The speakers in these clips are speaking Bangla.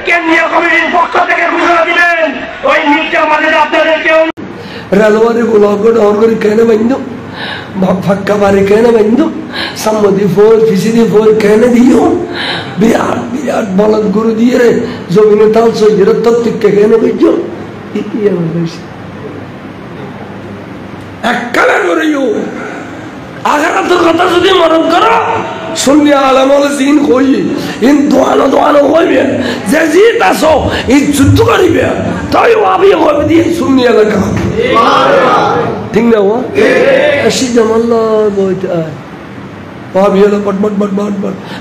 কেন্দ্রীয় কমিটির পক্ষ থেকে ঘোষণা দিবেন ওই মির্জা মালিক আপনাদেরকেও রেলওয়ারি গুলো অর্গরি কেন বন্ধু ফাক্কা বাড়ি কেন বন্ধু সম্মতি ফোর ফিসিদি ফোর কেন দিও বিরাট বিরাট বলদ গুরু দিয়ে রে জমিনে তাল সইদের তত্ত্বকে কেন বুঝছো এককালে করিও আখেরাতের কথা যদি মরণ করো শুনলি আলামল জিন কই ইন দোয়ানো দোয়ানো হইবে যে জিত আসো এই যুদ্ধ করিবে তাই ওয়াবি হবে দিয়ে শুনলি এলাকা ঠিক না ও এসি জামাল্লাহ বইটা ওয়াবি হলো বট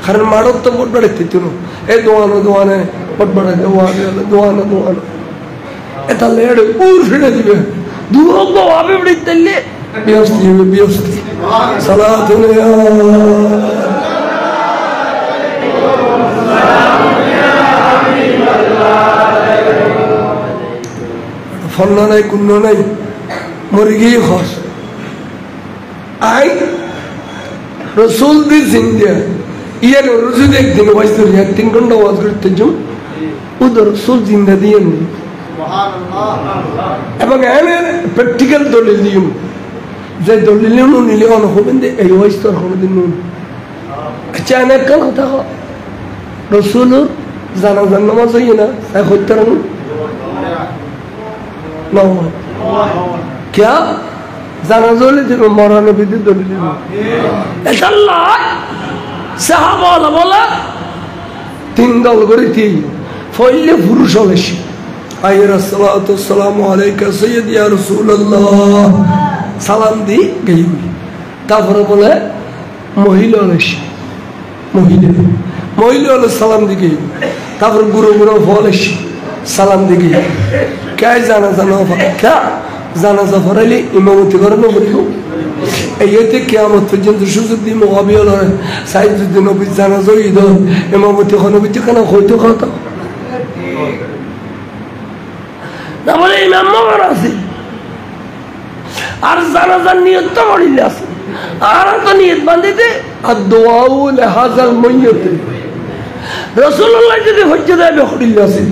কারণ মারত তো বট বাড়িতে তুনো এই দোয়ানো দোয়ানে বট বাড়াতে ওয়াবি হলো দোয়ানো দোয়ানো এটা লেড়ে উর ফিরে দিবে দূর ওয়াবি বাড়িতে লে বিয়স্তি সালাতুন ফলনা নাই কুন্ন নাই মরে গিয়ে খস আই রসুল দি জিন্দা ইয়ার রসুল একদিন ওয়াজ করি 3 ঘন্টা ওয়াজ করতে যাও উদর রসুল জিন্দা দিয়ে নেই এবং এর প্র্যাকটিক্যাল দলিল দিও যে দলিল নিলে অন হবেন যে এই ওয়াজ তো কোনদিন নুন আচ্ছা অনেক কথা রসুলুর জানাজার নামাজ হই না তাই হইতে রাখুন क्या জানাজা হলে যে মরানো বিধি দলিল এটা সাহাবা বলা 3 দল করে তিন ফইলে পুরুষ হলেছি আইরা সালাতু সালামু আলাইকা সাইয়্যিদি ইয়া রাসূলুল্লাহ সালাম দি গই তারপরে বলে মহিলা হলেছি মহিলা হলে সালাম দি গই তারপর গুরু হলেছি সালাম দি গই কে জানাজা না কে জানাজা পড়াইলে ইমামতি করানো বলবো এইতে কিয়ামত পর্যন্ত সুযোগ দিয়ে মুআবিয়া হল সাইয়্যিদুন নবী জানাজা ঈদ ইমামতি নবী কেন হইতো কথা না বলে ইমাম মরা আছে আর জানাজার নিয়ত তো করিলে আছে আর তো নিয়ত বাঁধিতে আর দোয়াউ লিহাজাল মাইয়িত রাসূলুল্লাহ যদি হজ্জে দেয় করিলে আছে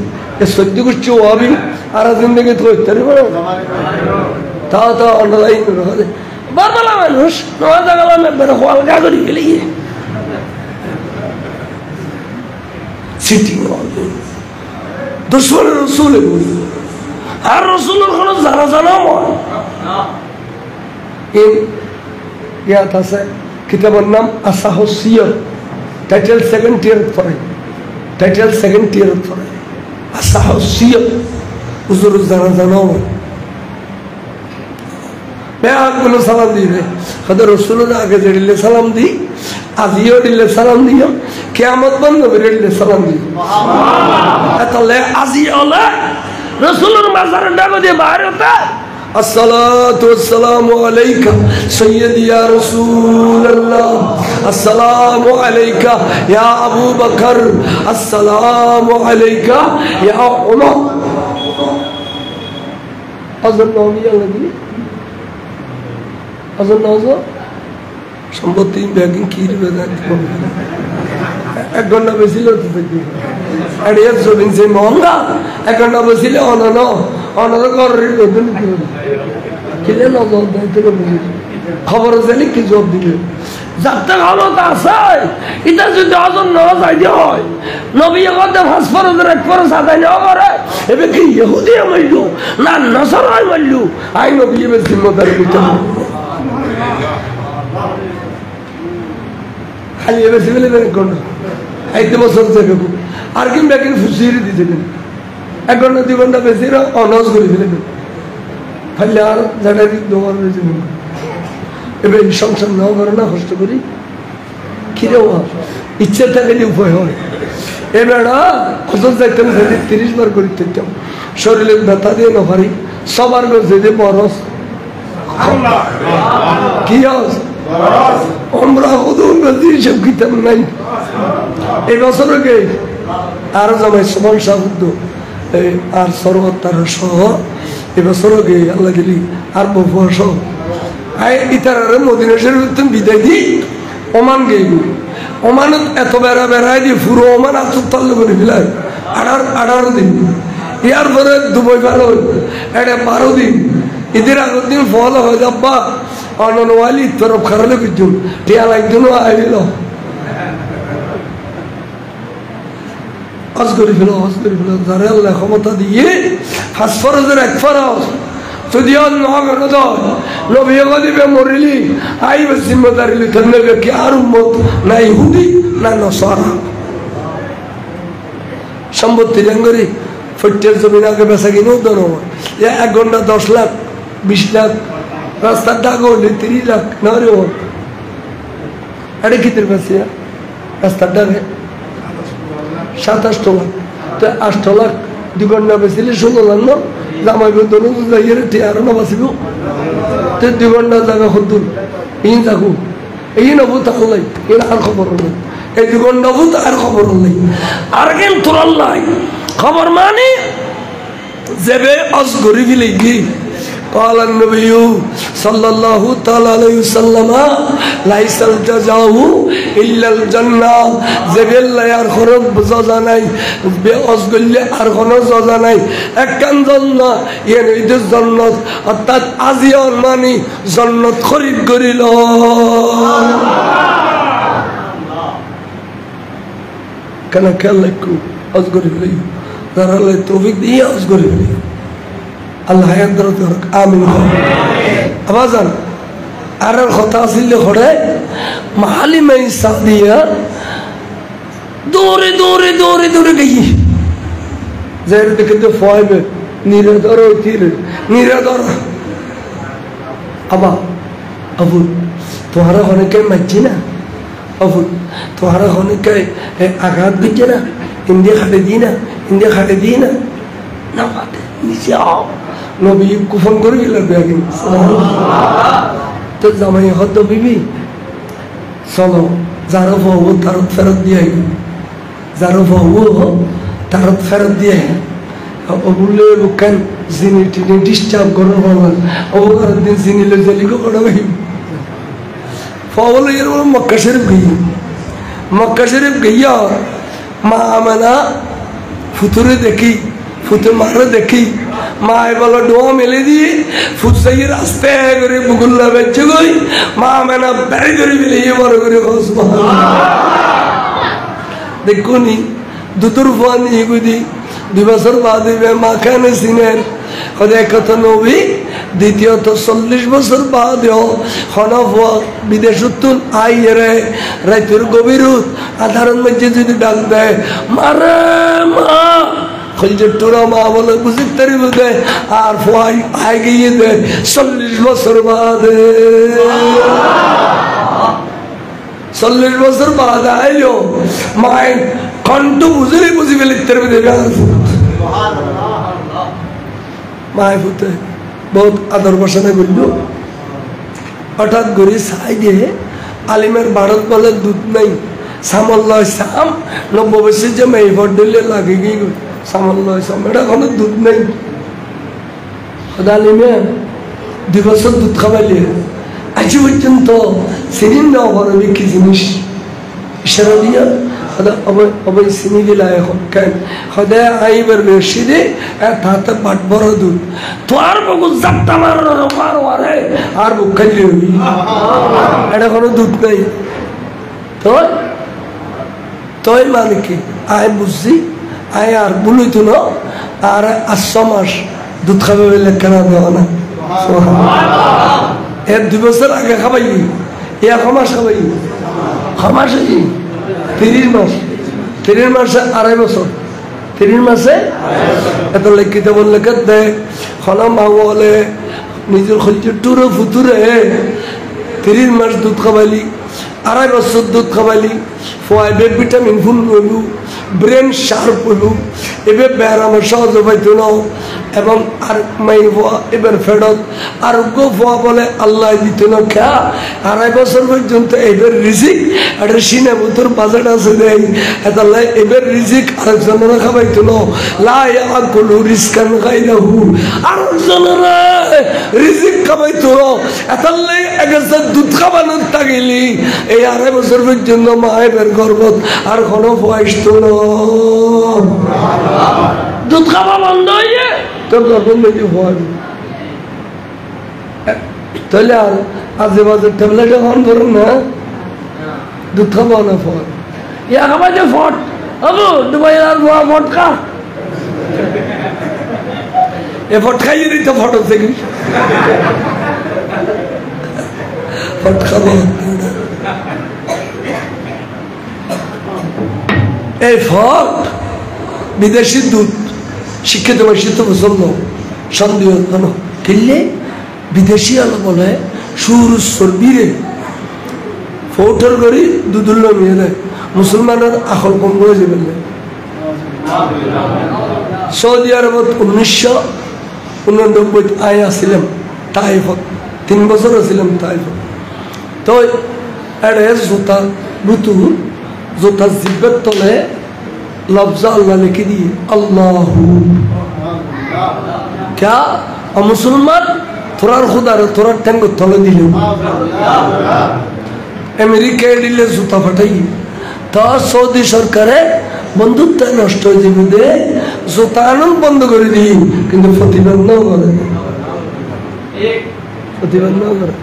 এ সত্য কিছু হবে আর জিন্দগি তো হইতে পারে তা তো অনলাইন রহে বারবালা মানুষ নওয়াজ গেলাম একবার হলকা করি গেলে সিটিং দুশমন রসুল আর রসুলের কোনো জানা জানা মন ইয়াত আছে কিতাবের নাম আসাহুস সিয়র টাইটেল 2nd ইয়ার পড়ে আসাহুস সিয়র হুজুর জানা জানা মন বেআগুলো সালাম দিবে হয়তো রসুলের আগে দিলে সালাম দিই আজিও দিলে সালাম দিও কিয়ামত বন্ধ করে দিলে সালাম দিও তাহলে আজি হলে রসুলের মাজারের ডাক দিয়ে বাইরে হতে আসসালাতু ওয়াসসালামু আলাইকা সাইয়্যিদি ইয়া রাসূলুল্লাহ আসসালামু আলাইকা ইয়া আবু বকর আসসালামু আলাইকা ইয়া উমর আযান নবী আল্লাহ আজান নাজো সম্পত্তি ব্যাগিং কি এক ঘন্টা বেশি লোক এড়িয়ে জমিন সে মহঙ্গা 1 ঘন্টা বসিলে অনর করের বেতন কিলে নজর দায়িত্ব খবর জানি কি জব দিবে যাতে ভালো তা আছে এটা যদি আজান নামাজ আইডিয়া হয় নবী কথা ফাঁস ফরজের এক ফরজ আদায় না করে এবে কি ইহুদি মাইলু না নসরাই মাইলু আই নবী এবে জিম্মেদারি নিতে হবে খালি এবার সিভিল ঘন্টা 1 বছর থেকে আর কি ব্যাকিং ফুসিয়ে দিয়েছিলেন 1 ঘন্টা 2 ঘন্টা বেশি অনার্স করে দিলেন খালি আর জায়গায় দোকান রয়েছে এবার সংসার নাও করে না কষ্ট করি কিরে ইচ্ছে থাকলে উপায় হয় এবার কত যাইতাম 30 বার করে দিতাম শরীরে ব্যথা দিয়ে না পারি সবার কাছে যে বরস কি আছে আমরা হুদুর নদীর সব কিতাব নাই এই বছর গে আর জামাই সুমন সাহুদ্দ আর সরবত তার সহ এবছর গে আল্লাহ দিলি আর বহু সহ ইতার মদিনা শরীফ বিদায় দি ওমান গে ওমান এত বেড়াই দিয়ে পুরো ওমান আত্মতাল্য করে ফেলায় 18 দিন ইয়ার পরে দুবই পার হই এটা 12 দিন ঈদের আগের দিন ফল হয়ে যাব্বা অননওয়ালি তরফ খারালে বিজুন টিয়া লাগজনও আইল হজ করে ফেলো যারা আল্লাহ ক্ষমতা দিয়ে 5 ফরজের 1 ফরজ যদি নবী দিবে মরিলি আইবে জিম্মেদারি লিখে নেবে কি আর উম্মত না ইহুদি না নসারা সম্পত্তি জাঙ্গরি ফটের জমিন আগে বেচা কিনেও দেন 1 ঘন্টা 10 লাখ 20 লাখ রাস্তার ডাক হলে 30 লাখ না রে এটা কিতের বেশি রাস্তার ডাকে 27 লাখ তো 8 লাখ 2 ঘন্টা বেশিলে 16 লাখ না জামাই বেতন যাইয়ে আরো না বাঁচিব তো 2 ঘন্টা জায়গা হতুন এই থাকু এই নবু তাহলাই এর আর খবর নেই এই 2 ঘন্টা ভূত আর খবর নেই আর কিন্তু আল্লাহ খবর মানে যাবে অজ গরি ফেলে গিয়ে قال النبي صلى الله تعالى عليه وسلم ليس الجزاء الا الجنه جبل يار خرب جزا নাই বেঅজ গল্লে আর কোন জজা নাই একখান জান্নাত এর ঈদ জান্নাত অর্থাৎ আজিয়ান মানে জান্নাত খরিদ করিল কেন খেয়াল রাখো অজ করি লই যারা তৌফিক দিয়ে অজ করি লই আল্লাহ হায়াত দরদ করুক আমিন আবাজান আর কথা আসলে হড়ে মাহালিমে সাদিয়া দৌড়ে দৌড়ে দৌড়ে দৌড়ে গই যার দেখে তো ফয়বে নিরাদর হইছিল নিরাদর আবা আবু তোহারা অনেকে মাইছি না আবু তোহারা অনেকে আঘাত দিচ্ছে না ইন্ডিয়া খাটে দিই না না নিচে আও নবী কুফন করে গেলেন তো জামাই হত বিবি চলো যারো বহু তার ফেরত দিয়ে যারো বহু তার ফেরত দিয়ে বললে কেন জিনি টিনি ডিস্টার্ব করো বলবেন অবকার দিন জিনি লে জলিকে করা ভাই ফলে এর মক্কা শরীফ গইয়া মা আমানা ফুতুরে দেখি ফুতুর মারে দেখি মা বলো ডোয়া মেলে দিয়ে ফুটসাই রাস্তে করে বুগুল্লা বেঁচে গই মা মেনা বেড়ে করে মিলিয়ে বড় করে দেখুনি দুটোর ফোয়া নিয়ে গুদি 2 বছর বাদে মা কেন সিনের কত নবী দ্বিতীয়ত 40 বছর বাদেও হনফোয়া বিদেশ আইরে রাইতুর গভীরত আধারণ মধ্যে যদি ডাক দেয় মারে মা খলজটুরা মা বলে বুঝি তারি বুঝে আর ফোয়াই আই গিয়ে দেয় 40 বছর বাদে 40 বছর বাদে আইলো মায়ের কণ্ঠ বুঝি ফেলে তারি বুঝে মায় ফুটে বহুত আদর বসানে করল হঠাৎ করে ছাই দিয়ে আলিমের ভারত বলে দুধ নাই সামল্য সাম 90 বছর যে মেয়ে ভর দিলে লাগে গিয়ে সামল্য সাম এটা কোনো দুধ নেই আলিমে 2 বছর দুধ খাওয়াইলে আজ পর্যন্ত সেদিন না বলবি কি জিনিস ইশারা দিয়া অবৈ চিনি দিলা এখন কেন সদায় আইবার বেশি দে তাতে পাট বড় দুধ তোর বুকু জাপটা মারে আর বুক খাইলে হবি এটা কোনো দুধ নাই তোই মানে কি আয় বুঝছি আয় আর বলুই তো না আর 8 মাস দুধ খাবে বলে কেন দেওয়া না এর 2 বছর আগে খাবাই 1 মাস খাবাই মাস 30 মাস 30 মাসে 2.5 বছর 30 মাসে এত লিখিত বললে দেয় খনা মা বলে নিজের খরচুরে ফুতুরে 30 মাস দুধ খাবাইলি 2.5 বছর দুধ খাবাইলি ফোয়াইবে ভিটামিন ফুল হইল ব্রেন শার্প হইল এবার ব্যায়াম সহজ পাইতো না এবং আর মাই ফোয়া এবার ফেরত আরোগ্য ফোয়া বলে আল্লাহ দিত না খা 2.5 বছর পর্যন্ত এবার রিজিক আর সিনে বুতর বাজেট আছে দেয় এতাল্লাই এবার রিজিক আরেকজনেরা খাবাইতো না লাই আকলু রিজকান গায়রাহু আরেকজনেরা রিজিক খাবাইতো না এতাল্লাই এগেছে দুধ খাবানোর তাগিলি এই 2.5 বছর পর্যন্ত মা এবার গর্ভত আর কোনো ফোয়াইতো না তোর তখন দেখি ভয় তাহলে আর আজে বাজে ট্যাবলেট এখন করুন না দুধ খাবো না ফট ইয়া খাবার যে ফট হবো দুবাই আর ফট খা এ ফট খাইয়ে দিত ফটো থেকে ফট খাবো এই ফট বিদেশি দুধ শিক্ষিত বৈশিত পছন্দ সন্দেহ কেন কিনলে বিদেশি আলো বলে সুর চর্বিরে ফৌটার করি দুধুল্য নিয়ে দেয় মুসলমানের আকল কম করে যাবেন সৌদি আরবত 1989 আয় আসছিলাম তাইফত 3 বছর আসছিলাম তাইফত তো এড়ে জোতা বুতু জোতা জিব্বের তলে লফজা আল্লাহ লিখে দিয়ে আল্লাহু क्या मुसलमान थोड़ा खुदा थोड़ा टैंक तले दिले अमेरिका दिले जूता फटाई ता सऊदी सरकारे बंधुत्व नष्ट हो जाए जूता आनंद बंद कर दी किंतु प्रतिबंध न करे प्रतिबंध न करे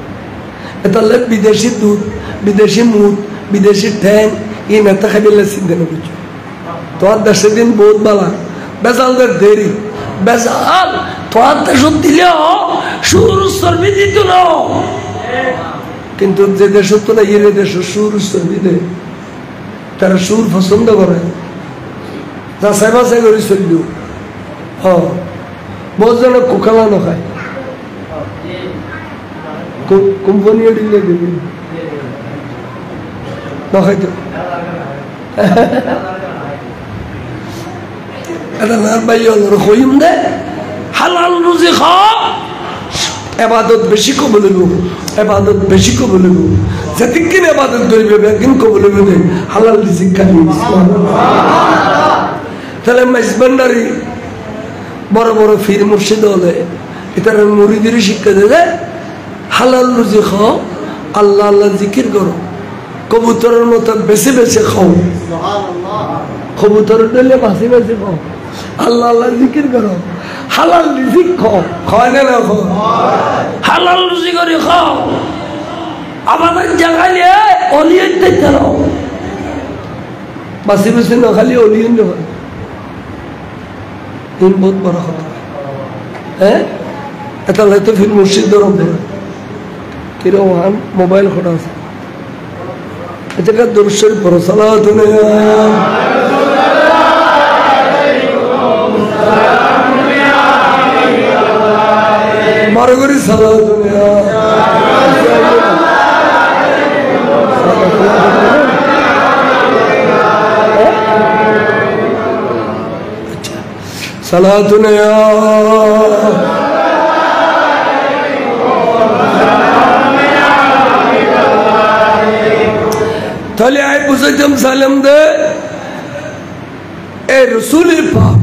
एतले विदेशी दूध विदेशी मूत विदेशी टैंक ये नेता खाबिले सिद्धे न कुछ तो आज 10 दिन बहुत बाला बेसाल दर देरी बेसाल तो आज देशों दिले हो शुरू सर्वी दी तो ना किंतु जे देशों तो ना ये देशों शुरू सर्वी दे तेरा शुरू पसंद करे ता सेवा से करी सर्वी हाँ बहुत जना कुकला न खाए कंपनी डिले दे ना खाए तो अदनार भाई और खोयम दे হালাল রুজি খাও ইবাদত বেশি কবুল হইব ইবাদত বেশি কবুল হইব যতক্ষণ ইবাদত করিবে বেগিন কবুল হইবে হালাল রিজিক খালি তাহলে মাইজবান্ডারি বড় বড় ফির মুর্শিদ হলে এটার মুরিদের শিক্ষা দেবে হালাল রুজি খাও আল্লাহ আল্লাহ জিকির করো কবুতরের মতো বেশি বেশি খাও কবুতর দিলে বাসি বাসি খাও আল্লাহ আল্লাহ জিকির করো হালাল রিজিক খাও খাওয়া না খাও হালাল রুজি করে খাও আমাদের জায়গায় অলিয়ন দেখতে নাও বাসি বাসি না খালি অলিয়ন দেওয়া দিন বহুত বড় কথা হ্যাঁ এটা হয়তো ফির মুর্শিদ ধরম ধরে কিরকম মোবাইল খোটা আছে এটা দুরুদ পড়ো সালাতু মারগরি সালাতু সালাতু তাহলে আই বুঝাইতাম সালাম দে এ রাসূল পাক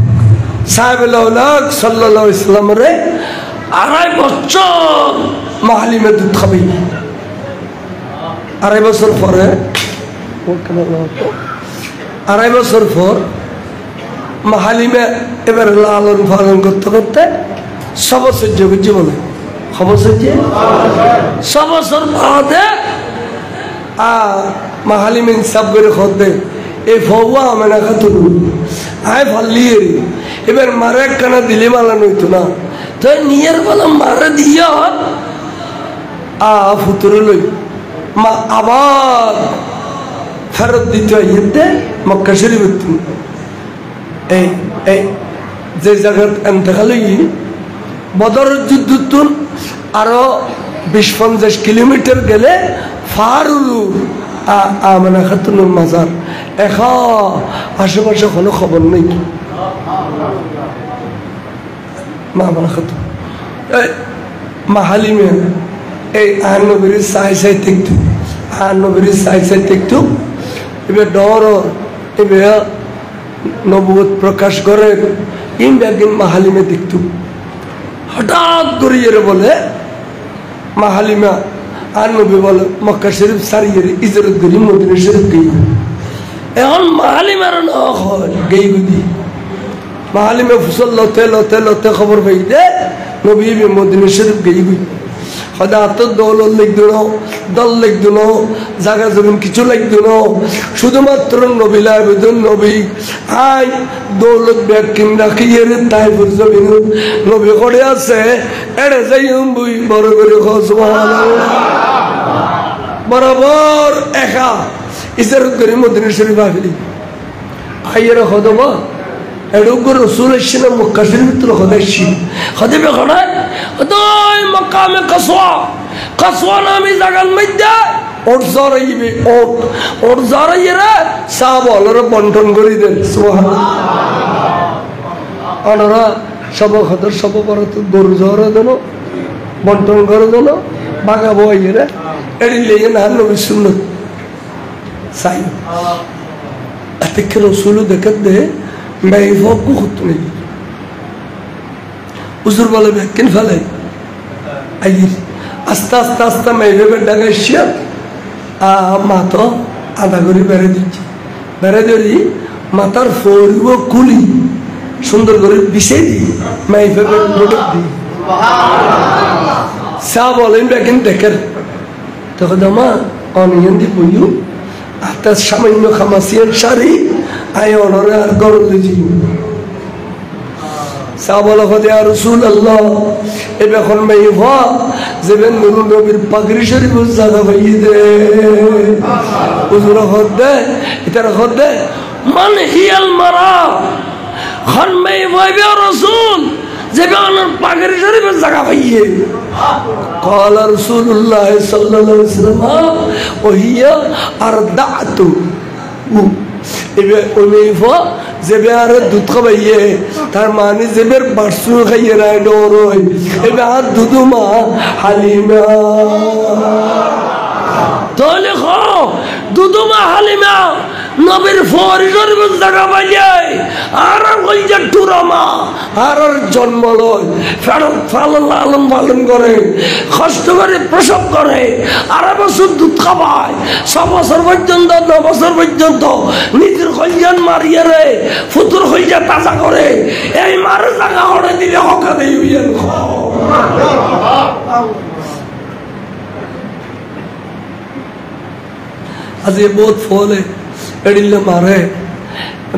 সাহেবুল আওলাদ সাল্লাল্লাহু আলাইহি ওয়াসাল্লাম রে 2.5 বছর মাহলিমে দুধ খাবি 2.5 বছর পরে 2.5 বছর পর মাহলিমে এবার লালন পালন করতে করতে সবসর জীবনে সবসর বাদে মাহালিম ইনসাফ করে খোদে এই ফৌয়া আমেনা খাতুন আয় ফাল্লিয়ে এবার মারে একখানা দিলে মালা নইতো না তো নিয়ের বলা মারে দিয়া ফুতুরে লই মা আবার ফেরত দিতে ইয়েতে মক্কা শরীফ এই এই যে জায়গার এন্তেকাল বদরের যুদ্ধ আরো 20-50 কিলোমিটার গেলে ফারুলু আমেনা খাতুনের মাজার আশেপাশে কোনো খবর নেই মা আমেনা খাতুন মাহালিমে এই নবীর সাই দেখতো এবার ডর এবার নবুয়ত প্রকাশ করে ইন্ডিয়ান মাহালিমে দেখতো হঠাৎ করে বলে মাহালিমা আর নবী বলে মক্কা শরীফ সারিয়ে ইজরত করি মদিনা শরীফ গই এখন মাহালিমার গই গুদি মাহালিমে ফুসল লতে খবর পাই দে নবী মদিনা শরীফ গই গই হদা তো দৌলত লিখতো না দল লিখতো না জায়গা জমিন কিছু লিখতো না শুধুমাত্র নবীলা আবেদন নবী আই দৌলত ব্যাকিং রাখিয়ে তাই জমিন নবী করে আছে এড়ে যাই বই বড় করে বরাবর একা ইসারত করে মদিনা শরীফ আফিলি আইয়ের হদবা এডুগুর রসুল এসেছিলেন মক্কা শরীফ তো হদেছি হদেবে খড়ায় ওই মক্কামে কসওয়া নামে জায়গার মধ্যে ওট জরাইবে ওট জরাইয়েরা সাহাবারা বন্টন করে দেন সুবহানাল্লাহ আনারা সব খদর সব পরত গরু জরা দেন বন্টন করে দেন বাগা বইয়েরা এড়িলে না নবী সুন্নাত সাই আতিকে রসুল দেখত দে मैं वो को खुद नहीं उजुर वाले में किन फले आई आस्ता आस्ता आस्ता मैं ये बेटा का शियर मातो आधा गोरी बेरे दी मातार फोरी वो कुली सुंदर गोरी बिसे दी मैं ये बेटा दी साब वाले में किन देकर तो कदमा ऑनियन दी पुयू आता शामिल खमासियन शारी आये उन्होंने गौर लीजी साबला ख़ुद या रसूल अल्लाह ये बेखन में ये हुआ ज़बन नूर नबीर पगड़ी शरीफ उस जगह वही दे उज़रा ख़ुद दे इधर ख़ुद दे मन ही अलमरा खन में ये हुआ या रसूल ज़बन पगड़ी शरीफ उस जगह वही है قال رسول الله صلى الله عليه وسلم وهي أرضعته এবে ওমেইফা যেবে আর দুধ খাইয়ে তার মানে যেবে বারসু খাইয়ে রায় ডরই এবে আর দুধুমা হালিমা তাহলে খাও দুধুমা হালিমা নবীর ফরিজের জায়গা বাজায় আর কইজা টুরামা আর জন্ম লয় লালন পালন করে কষ্ট করে প্রসব করে 12 বছর দুধ খাওয়ায় 6 বছর পর্যন্ত 9 বছর পর্যন্ত নিজের কলজান মারিয়ে রে ফুতুর কলজা তাজা করে এই মার জায়গা করে দিলে হকা দেই হইয়েন आज ये बहुत फल है एडिले मारे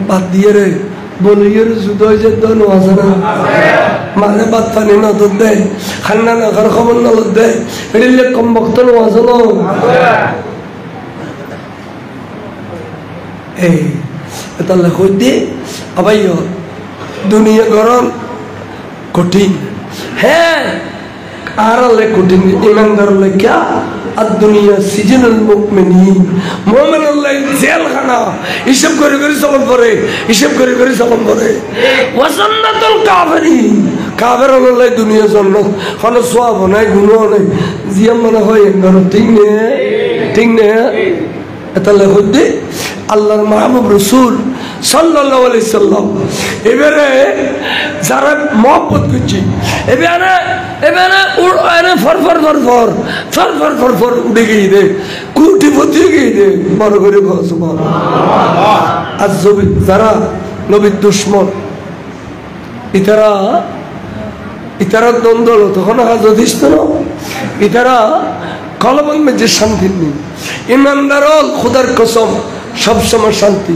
बात दिए रे बोले ये जुदो जे दोन वाजना मारे बात पानी ना तो दे खाना ना घर खबर ना दे एडिले कम वक्त ना वाजना এটা লেখো দি আবাইও দুনিয়া গরম কঠিন হ্যাঁ আর লে কঠিন ইমানদার লে क्या الدنيا سجن المؤمنين مؤمن الله জেল খানা হিসাব করে করে সবন করে হিসাব করে করে সবন করে ওয়াসান্নাতুল কাফিরিন কাফের আল্লাহ দুনিয়া জান্নাত খানা সওয়াব নাই গুনাহ নাই জিয়াম মনে হয় এঙ্গর ঠিক নে এটা লেখো দি আল্লাহর মাহবুব রাসূল সাল্লাল্লাহু আলাইহি সাল্লাম এবারে যারা মহব্বত করছে এবারে ফর উঠে গিয়ে দে কুটি পতি গিয়ে দে বড় করে সুবহানাল্লাহ আজ যারা নবীর দুশমন ইতারা দ্বন্দ্ব তখন যথেষ্ট না ইতারা কলমের মধ্যে শান্তি নেই ইমানদার খোদার কসম সবসময় শান্তি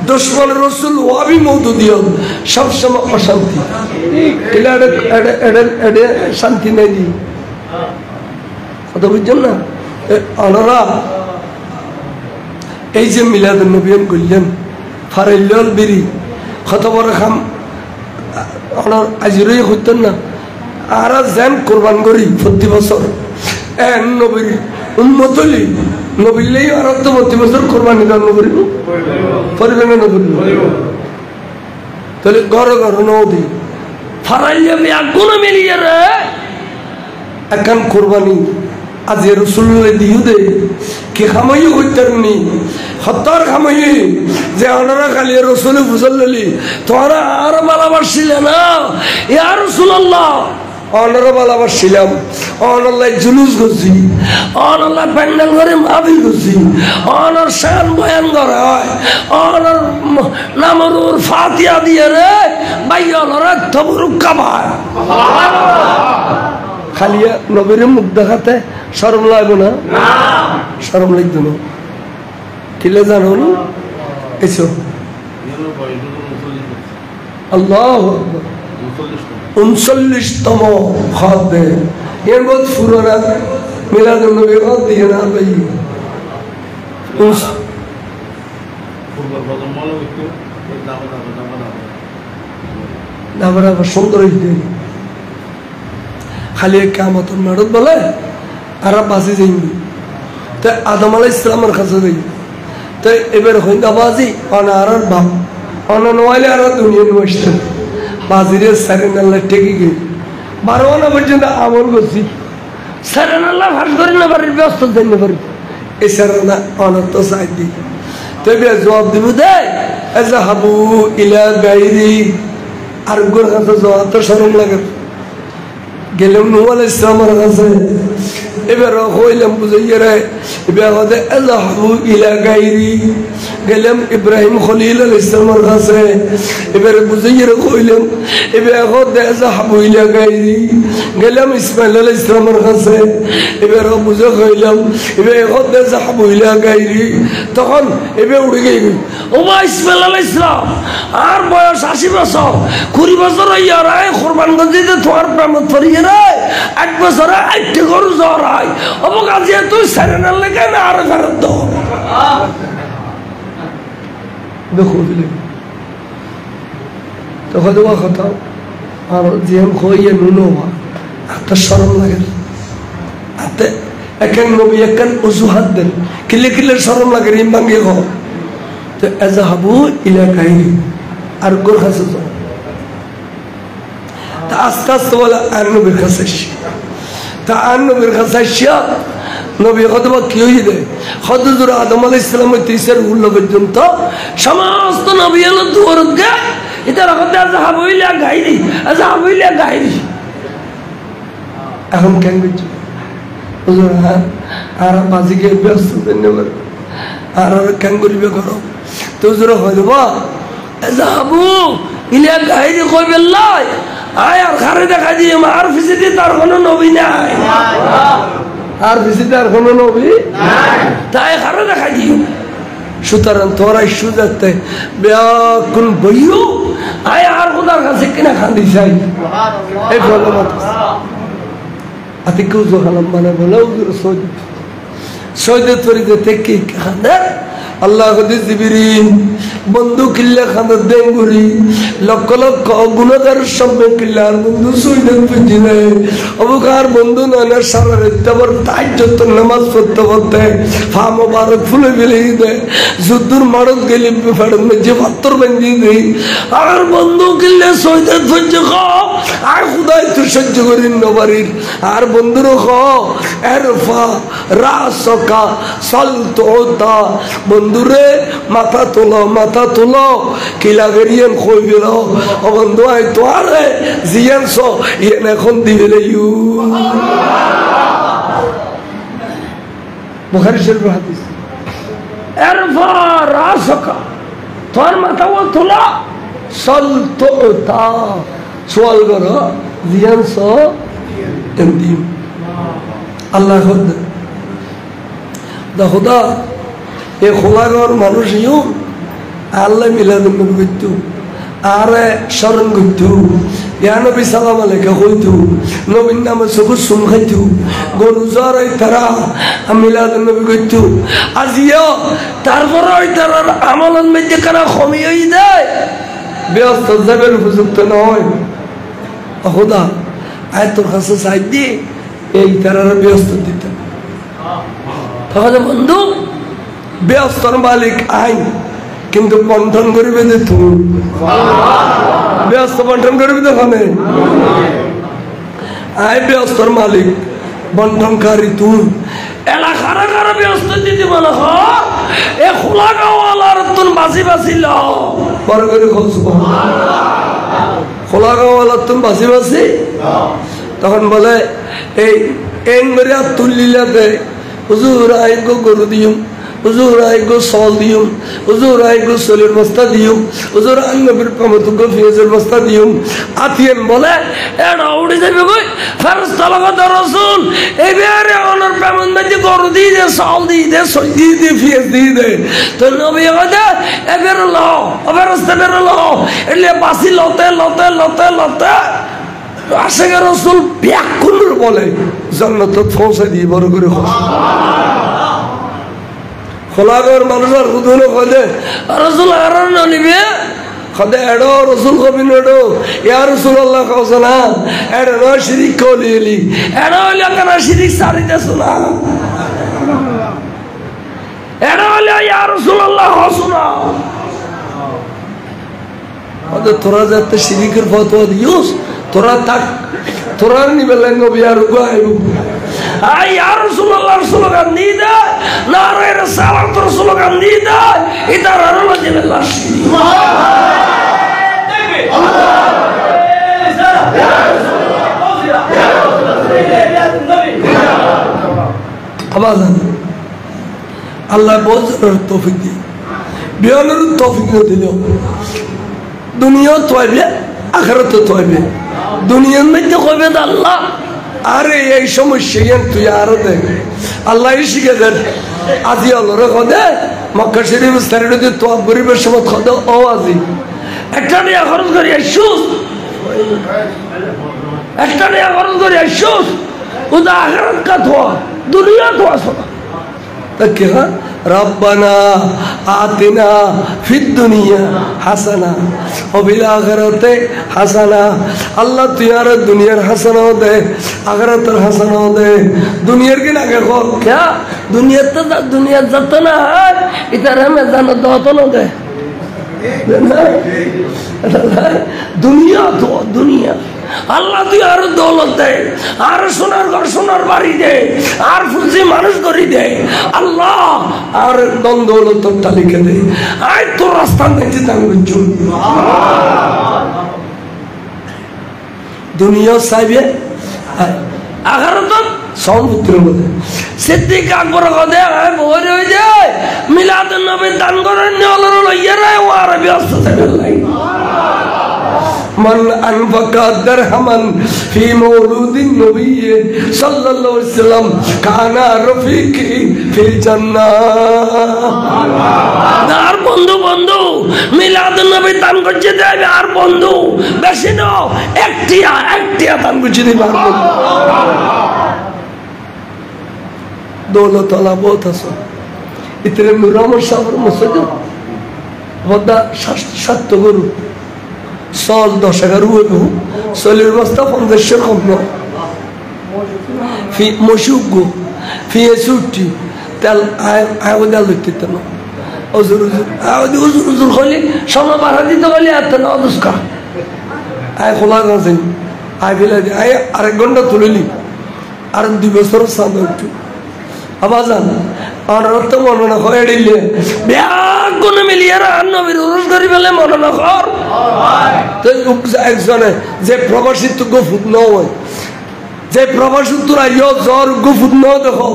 দুশ্মন রসুল ওয়াবি মওদুদিয় সবসময় অশান্তি শান্তি নেই দি কথা বুঝছেন না ওনারা এই যে মিলাদ নবীন করলেন ফারাইল বিরি কত বড় খাম ওনার আজিরই হইতেন না আর যেন কোরবান করি প্রতি বছর নবীর উম্মত হলি নবীলেই আর তো প্রতি বছর কোরবানি দান করিব পরিবে না করিব তাহলে ঘর ঘর নদী ফারাইলে আগুন মিলিয়ে রে এখন কোরবানি আজ রসুল্লাহ দিও দে কি খামাই হইতারনি হত্যার খামাই যে ওনারা খালি রসুল ফুসল্লি তোরা আর ভালোবাসছিলে না ইয়া রাসূলুল্লাহ ওনারা ভালোবাসছিলাম অনলাইন জুলুস করছি, অনলাইন প্যান্ডেল করে মাহফিল করছি, অনর শান বয়ান করা হয়, অনর নামরুর ফাতিয়া দিয়ে রে বাইয়লরা তবরুক্কা পায়। খালি নবীর মুখ দেখাতে শরম লাগবে না? শরম লাগবে না? কিলে জানো না এসো আল্লাহ 39তম খাতে এর মধ্যে ফুরোনা মিলাদুন নবী খাত দিয়ে না ভাই না সুন্দর হইতে খালি কিয়ামতের মাঠত বলে আর বাসি যাইনি তো আদম আলাইহিস সালামের কাছে যাই তো এবার হইন্দা বাজি অনার বাপ অননওয়ালে আর দুনিয়া নষ্ট বাজিরে সারেনাল্লাহ টেকি গই 12 আনা পর্যন্ত আমল করছি সারেনাল্লাহ ভাস করে না পারি ব্যস্ত দেন পারি এই সারেনা অনত সাইদি তবে জবাব দিব দে আযহাবু ইলা গায়রি আর গোর কাছে জবাব তো শরম লাগে গেলাম নূহ আলাইহিস সালামের কাছে এবার কইলাম বুঝাইয়া রে এবার হদে আযহাবু ইলা গায়রি গেলাম ইব্রাহিম খলিল আলাইহিস সালামের কাছে এবার বুঝাইয়া রে কইলাম এবার হদে আযহাবু ইলা গায়রি গেলাম ইসমাঈল আলাইহিস সালামের কাছে এবার বুঝা কইলাম এবার হদে আযহাবু ইলা গায়রি তখন এবার উড়ে গই ও মা ইসমাঈল আলাইহিস সালাম আর বয়স 80 বছর 20 বছর হইয়া রে কুরবান গদিতে তোমার প্রেমত পড়িয়ে রে 8 বছর আইতে গরু জরাই অবকাজে তুই সারেনার লেগে না আর ফেরত দাও দেখো দিলে তখন দেওয়া কথা আর জিয়াম খইয়ে নুনোবা হাতে শরম লাগে হাতে একেন নবী একেন অজুহাত দেন কিলে কিলে শরম লাগে রিম ভাঙ্গিয়ে খাও তো আযহাবু ইলা গায়রি আর গোর কাছে যাও তা আস্তে আস্তে বলে আর নবীর কাছে তা আর নবীর কাছে নবী কতবা কি হয়ে দেয় হযরত আদম আলাইহিস সালামের 30 উল্ল পর্যন্ত সমস্ত নবী এলো দুয়ার গে এটা রাখতে আযহাবু ইলা গায়রি আযহাবু ইলা গায়রি এখন কেন বুঝছো হুজুর আর বাজিকে ব্যস্ত ধন্যবাদ আর কেন করিবে করো তো হুজুর হইবা আযহাবু ইলা গায়রি কইবে লাই আয় আর খারে দেখা দিয়ে আর ফিসিতে তার কোনো নবী নাই আর ফিসিতে আর কোনো নবী নাই তাই খারে দেখা দিও সুতরাং তোরা সুজাতে বেয়াকুন বইও আয় আর খোদার কাছে কিনা খান্দি চাই এই বলো মত আতিকু জহালাম মানে বলো উজুর সৈয়দ তরিতে থেকে খান্দা আল্লাহ হাদিস জিবরিল বন্ধু কিল্লা খান্দা দেঙ্গুরি লক্ষ লক্ষ গুণাগার সব কিল্লার বন্ধু সৈয়দ পুজিনে অবকার বন্ধু নয়নার সারা রাতভর তাহাজ্জুদ নামাজ পড়তে পড়তে ফা মোবারক ফুলে ফেলে দে যুদ্ধর মারত গেলি ফেড়ন যে পাত্র বান্ধি দেই আর বন্ধু কিল্লা সৈয়দ পুজি খাও আর খুদাই তো সহ্য করি নবারির আর বন্ধুরও খাও এরফা রাসকা সালতোতা বন্ধুরে মাথা তোলো কিলা গেরিয়ান কই গেল ও বন্ধু আই তোরে জিয়ান সো ইয়েন এখন দিলে ইউ বুখারী শরীফ হাদিস এরফা রাসকা তোর মাথা তোলো সালতোতা সওয়াল করো জিয়ান সো এমদি আল্লাহ খুদা এ খোলাগর মানুষ ইউ আল্লাহ মিলাদুন নবী কইতু আরে শরণ কইতু ইয়া নবী সালাম আলাইকা কইতু নবীর নামে সব সুম খাইতু গরু জরাই তারা মিলাদুন নবী কইতু আজিও তারপর ওই তারার আমলের মধ্যে কারা কমি হই যায় ব্যস্ত যাবের উপযুক্ত নয় খোদা আয় তোর কাছে চাই দি এই তারার ব্যস্ত দিতে তাহলে বন্ধু ব্যস্তর মালিক আইন কিন্তু বন্টন করিবে যে তুমি ব্যস্ত বন্টন করিবে দেখনে আয় ব্যস্তর মালিক বন্টনকারী তুই এলাকার কারা ব্যস্ত দিতে বলে এ খোলা গাওয়ালার তুন বাসি বাসিল বড় করে খোলা গাওয়ালার তুন বাসি বাসি তখন বলে এই এনগরে তুলিলাতে হুজুর আইগো গরু দিও হুজুর আইগো সল দিও হুজুর আইগো সলের বস্তা দিও হুজুর আঙ্গবির পামতুগো ফিয়েজের বস্তা দিও আতিয়ান বলে এড়া উড়ে যাবে কই ফেরেশতা লাগা রাসূল এবারে ওনার পামন মধ্যে গরু দিয়ে দে সল দিয়ে দে সল দিয়ে দে ফিয়েজ দিয়ে দে তো নবী কথা এবারে লও ফেরেশতা বেরে লও এলে বাসি লতে লতে লতে লতে আশেখ রাসূল ব্যাকুল বলে জান্নাত পৌঁছে দিয়ে বড় করে খোলাগর মানুষের হুদুল খদে রাসূল আর নলিবে খদে এডো রাসূল কবিন এডো ইয়া রাসূলুল্লাহ কওসনা এডো ন শিরিক কলিলি এডো লকনা শিরিক সারিতে শোনা এডো ইয়া রাসূলুল্লাহ হসনা খদে তোরা যাতে শিরিকের ফতোয়া দিওস তোরা তাক তোরা নিবেলেন নবী আর গায়ু আই ইয়া রাসূলুল্লাহ স্লোগান দিদা নারে রিসালাত স্লোগান দিদা ইদার আরো জিবিল্লাহ আওয়াজ আল্লাহ বজর তৌফিক দি বিয়ানের তৌফিক দিল দুনিয়া তোয়বে আখিরাত তোয়বে দুনিয়ার মধ্যে কইবে আল্লাহ আরে এই সমস্যা জ্ঞান তুই আরো দেখ আল্লাহ শিখে দেন আজি আল্লাহরে খদে মক্কা শরীফ সারিতে তো গরিবের সময় খদে ও আজি একটা নিয়ে খরচ করি আইসুস একটা নিয়ে খরচ করি আইসুস ওটা আখিরাত কা ধোয়া দুনিয়া ধোয়া শোনা তা হ্যাঁ ربنا آتنا في الدنيا حسنة وفي الآخرة حسنة الله تيار الدنيا حسنة دے آخرت حسنة دے دنیا کی نہ کہو کیا دنیا جتنا ہے اتنا میں جانا دوتو نہ دے দুনিয়া তো দুনিয়া আল্লাহ তুই আর দৌলত দে আর সোনার ঘর সোনার বাড়ি দে আর ফুলসি মানুষ করি দে আল্লাহ আর দন দৌলত তালিকা দে আয় তোর রাস্তা দেখছি দাঙ্গুন দুনিয়া সাইবে আখারত সমুদ্র বলে সিদ্দিক আকবর কদে আয় বহর হয়ে যায় মিলাদুন নবী দান করেন নিয়লর লইয়া রে ও আরবি অস্ত থেকে লাই من أنفق درهما في مولود النبي صلى الله عليه وسلم كان رفيقي في الجنة আর বন্ধু বন্ধু মিলাদুন নবী দান করতে দেবে আর বন্ধু বেশি না একটিয়া দান করতে দিবে दौलत वाला बहुत हंसो इतने मुरामर साहब मसजिद होता सत्य गुरु सॉल 10,000 हुए हो सोलर बस्ता 50 कम नो फी मशुगो फी सुट्टी तल आय वदा लगते तनो उजुर खोली सोना बाहर दी तो बोले आता ना उसका आय खोला गए आय बिला आय अरे घंटा तुलेली अरे 2 বছর সাদা উঠু আবাজান আর রক্ত মননা হয়েডিলে ব্যাগ কোন মিলিয়ারা নবীর উরুস করি বলে মননা কর তো একজনে যে প্রবাসিত গফুত নয় যে প্রবাসিত রাইও জর গফুত ন দেখো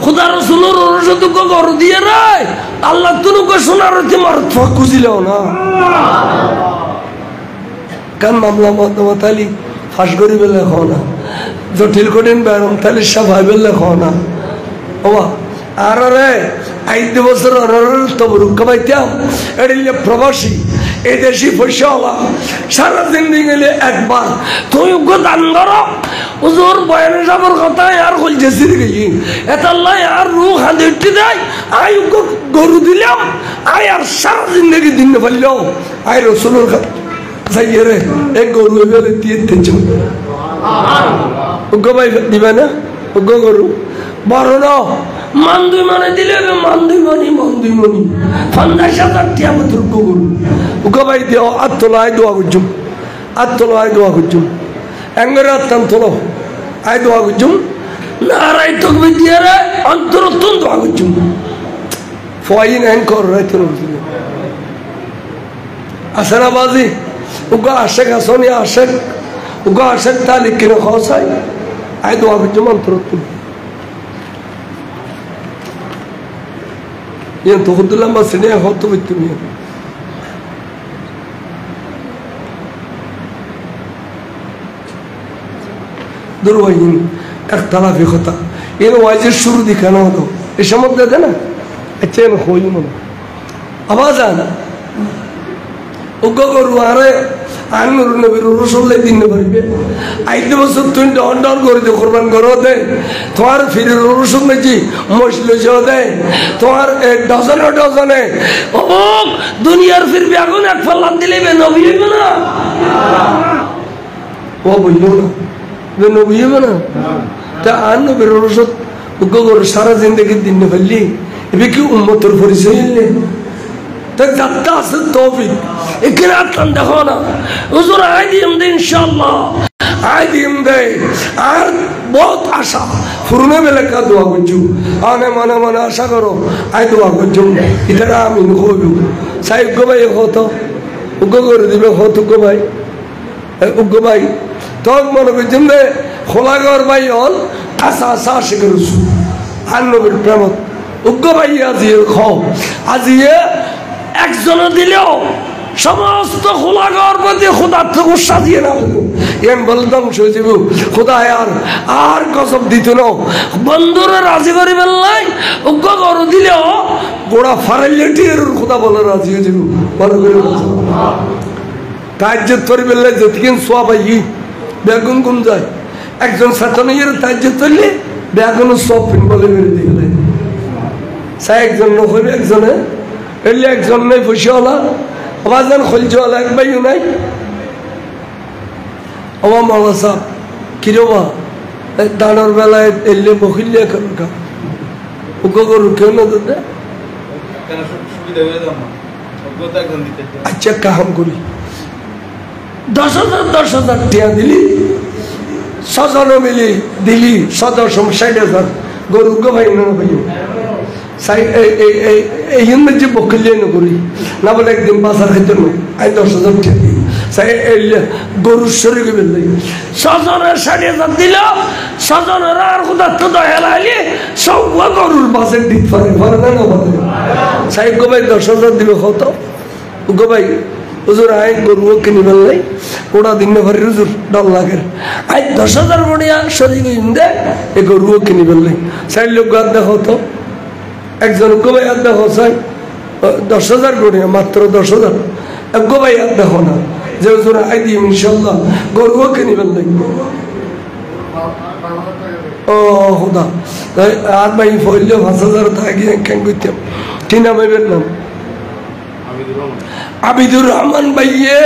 খোদা রাসূলের উরুস তো গর দিয়ে রে আল্লাহ তুনু কো সোনার তি মার খুঁজিলেও না কান মামলা মতালি ফাঁস করি বলে খাওনা জটিল কঠিন ব্যায়াম তাহলে সবাই বললে খাওনা ওবা আর রে 5 বছর তো রুকাবাইতাম এডিলে প্রবাসী এই দেশি পয়সাওয়ালা সারা জিন্দেগি গেলে একবার তুই উগো দান করো হুজুর বয়ানে যাবার কথা আর কল জেসি গই এত আল্লাহ আর রূহ হাদিটি দেয় আই উগো গরু দিলাম আই আর সারা জিন্দেগি দিন বললো আই রাসূলুর যাইরে এক গরু বেলে তিনতে চো উগো ভাই দিবা না উগো গরু বড় না মান্দুই মানে দিলে মান্দুই মনি 50,000 টাকা মতো গরু উগো ভাই দিও আত্তলাই দোয়া করজুম এঙ্গরে আত্তান তোলো আই দোয়া করজুম নারাই তকবীর দিয়ে রে অন্তরতন দোয়া করজুম ফয়িন এঙ্কর রাইতে রইল আসনা বাজি উগো আশেক আসনি আশেক উগো আশেক তালিক কিনে খসাই আই দোয়া করছো মন্ত্র তুমি ইয়ে তো খুদুল্লাহ মাসিনে হত তুমি দুর্বাহীন একতলাফি কথা এর ওয়াইজের শুরু দেখানো হলো এ সম্বন্ধে দেয় না আচ্ছা এর হই মনে আওয়াজ আনা উগ্র করু আরে আনুর নবীর রসুল্লাহ দিন পারবে আইতে বছর তুই ডন ডন করে দে কোরবান করো দে তোমার ফিরে রসুল নাকি মশলে দেয় তোমার ডজনে ডজনে অমুক দুনিয়ার ফিরবে এখন এক ফাল্লান দিলে নবী হইবে না ও বললো না নবী হইবে না তা আর নবীর রসুল উগ্র করে সারা জিন্দগি দিন ফেললি এবার কি উম্মতর পরিচয় হইলে যাত্রা আছে তৌফিক এখানে আটলাম দেখো না হুজুর আই দিম দে ইনশাআল্লাহ আই দিম দে আর বহুত আশা ফুরনে বেলাকা দোয়া করছু আনে মনে মনে আশা করো আই দোয়া করছু এটা আমি হইব সাহেব গো ভাই হতো উগ্র করে দিবে হতো গো ভাই উগ্র ভাই তখন মনে করছেন দে খোলাগর ভাই হল আশা আশা আশা করছু আর নবীর প্রেমত উগ্র ভাই আজিয়ে খাও আজিয়ে একজনে দিলেও সমস্ত খোলাগর মধ্যে খোদার থেকে সাজিয়ে না এম বলে ধ্বংস হয়ে যাব খোদায় আর কসম দিত না বন্ধুরা রাজি করি বেললাই উগ্র গর দিলেও গোড়া ফারাইলে খোদা বলে রাজি হয়ে যাব বলে করে তাজ্জত করি বেললাই যতক্ষণ সোয়া পাই বেগুন গুম যায় একজন সাতনের তাজ্জত করলে বেগুন সব ফিন বলে বেড়ে দিলে সাই একজন নকবে একজনে এলে একজন নাই ফুসিওয়ালা আবার যেন খলজিওয়ালা এক ভাইও নাই আমার মামা সাহ কিরবা দানোর বেলায় এলে বকিলে গরু কেউ না দাদা আচ্ছা কাহাম করি 10,000 টিয়া দিলি সজনে মিলি দিলি 60,000 গরু গো ভাই না ভাই এই যে বকলিয়ে নকরি না বলে একদিন বাজার খাইতে নয় আই 10,000 টাকা দিই গরুর শরীরে বেলে সজনের 60,000 দিল সজনের আর কোথা তো হেলাইলে সব গরুর বাসের দিতে পারে পারে না সাহেব গো ভাই 10,000 দিবে কত গো ভাই হুজুর আই গরুও কিনে বেললাই ওটা দিন ভরে হুজুর ডর লাগে আই 10,000 বড়িয়া শরীরে দে এই গরুও কিনে বেললাই সাইড লোক গাদ দেখো তো একজন গোবাই আর দেখো চাই 10,000 গড়িয়া মাত্র 10,000 গোবাই আর দেখো না যে হুজুর আই দিই ইনশাল্লাহ গরুও কিনে বেললাই ও খুদা আর ভাই ফইলেও 5,000 থাকি কেন করতাম কি নাম এবার নাম আবিদুর রহমান ভাইয়ে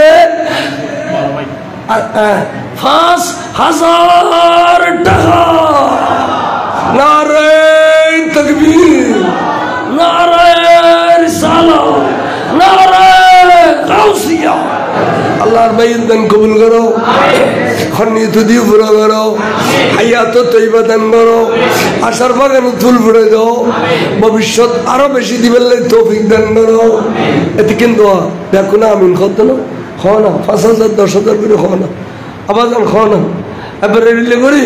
5,000 টাকা নারে তাকবীর নারে রিসালাত নারে গাউসিয়া আল্লাহর বাইয়ের দান কবুল করো খন্নিত দিয়ে পুরো করো হায়াত তৈবা দান করো আশার বাগানে ফুল ফুটে দাও ভবিষ্যৎ আরো বেশি দিবেন তৌফিক দান করো এতে কিন্তু দেখো না আমিন কত না খাওয়া না 5,000 10,000 করে খাওয়া না আবার খাওয়া না এবারে রিলে করি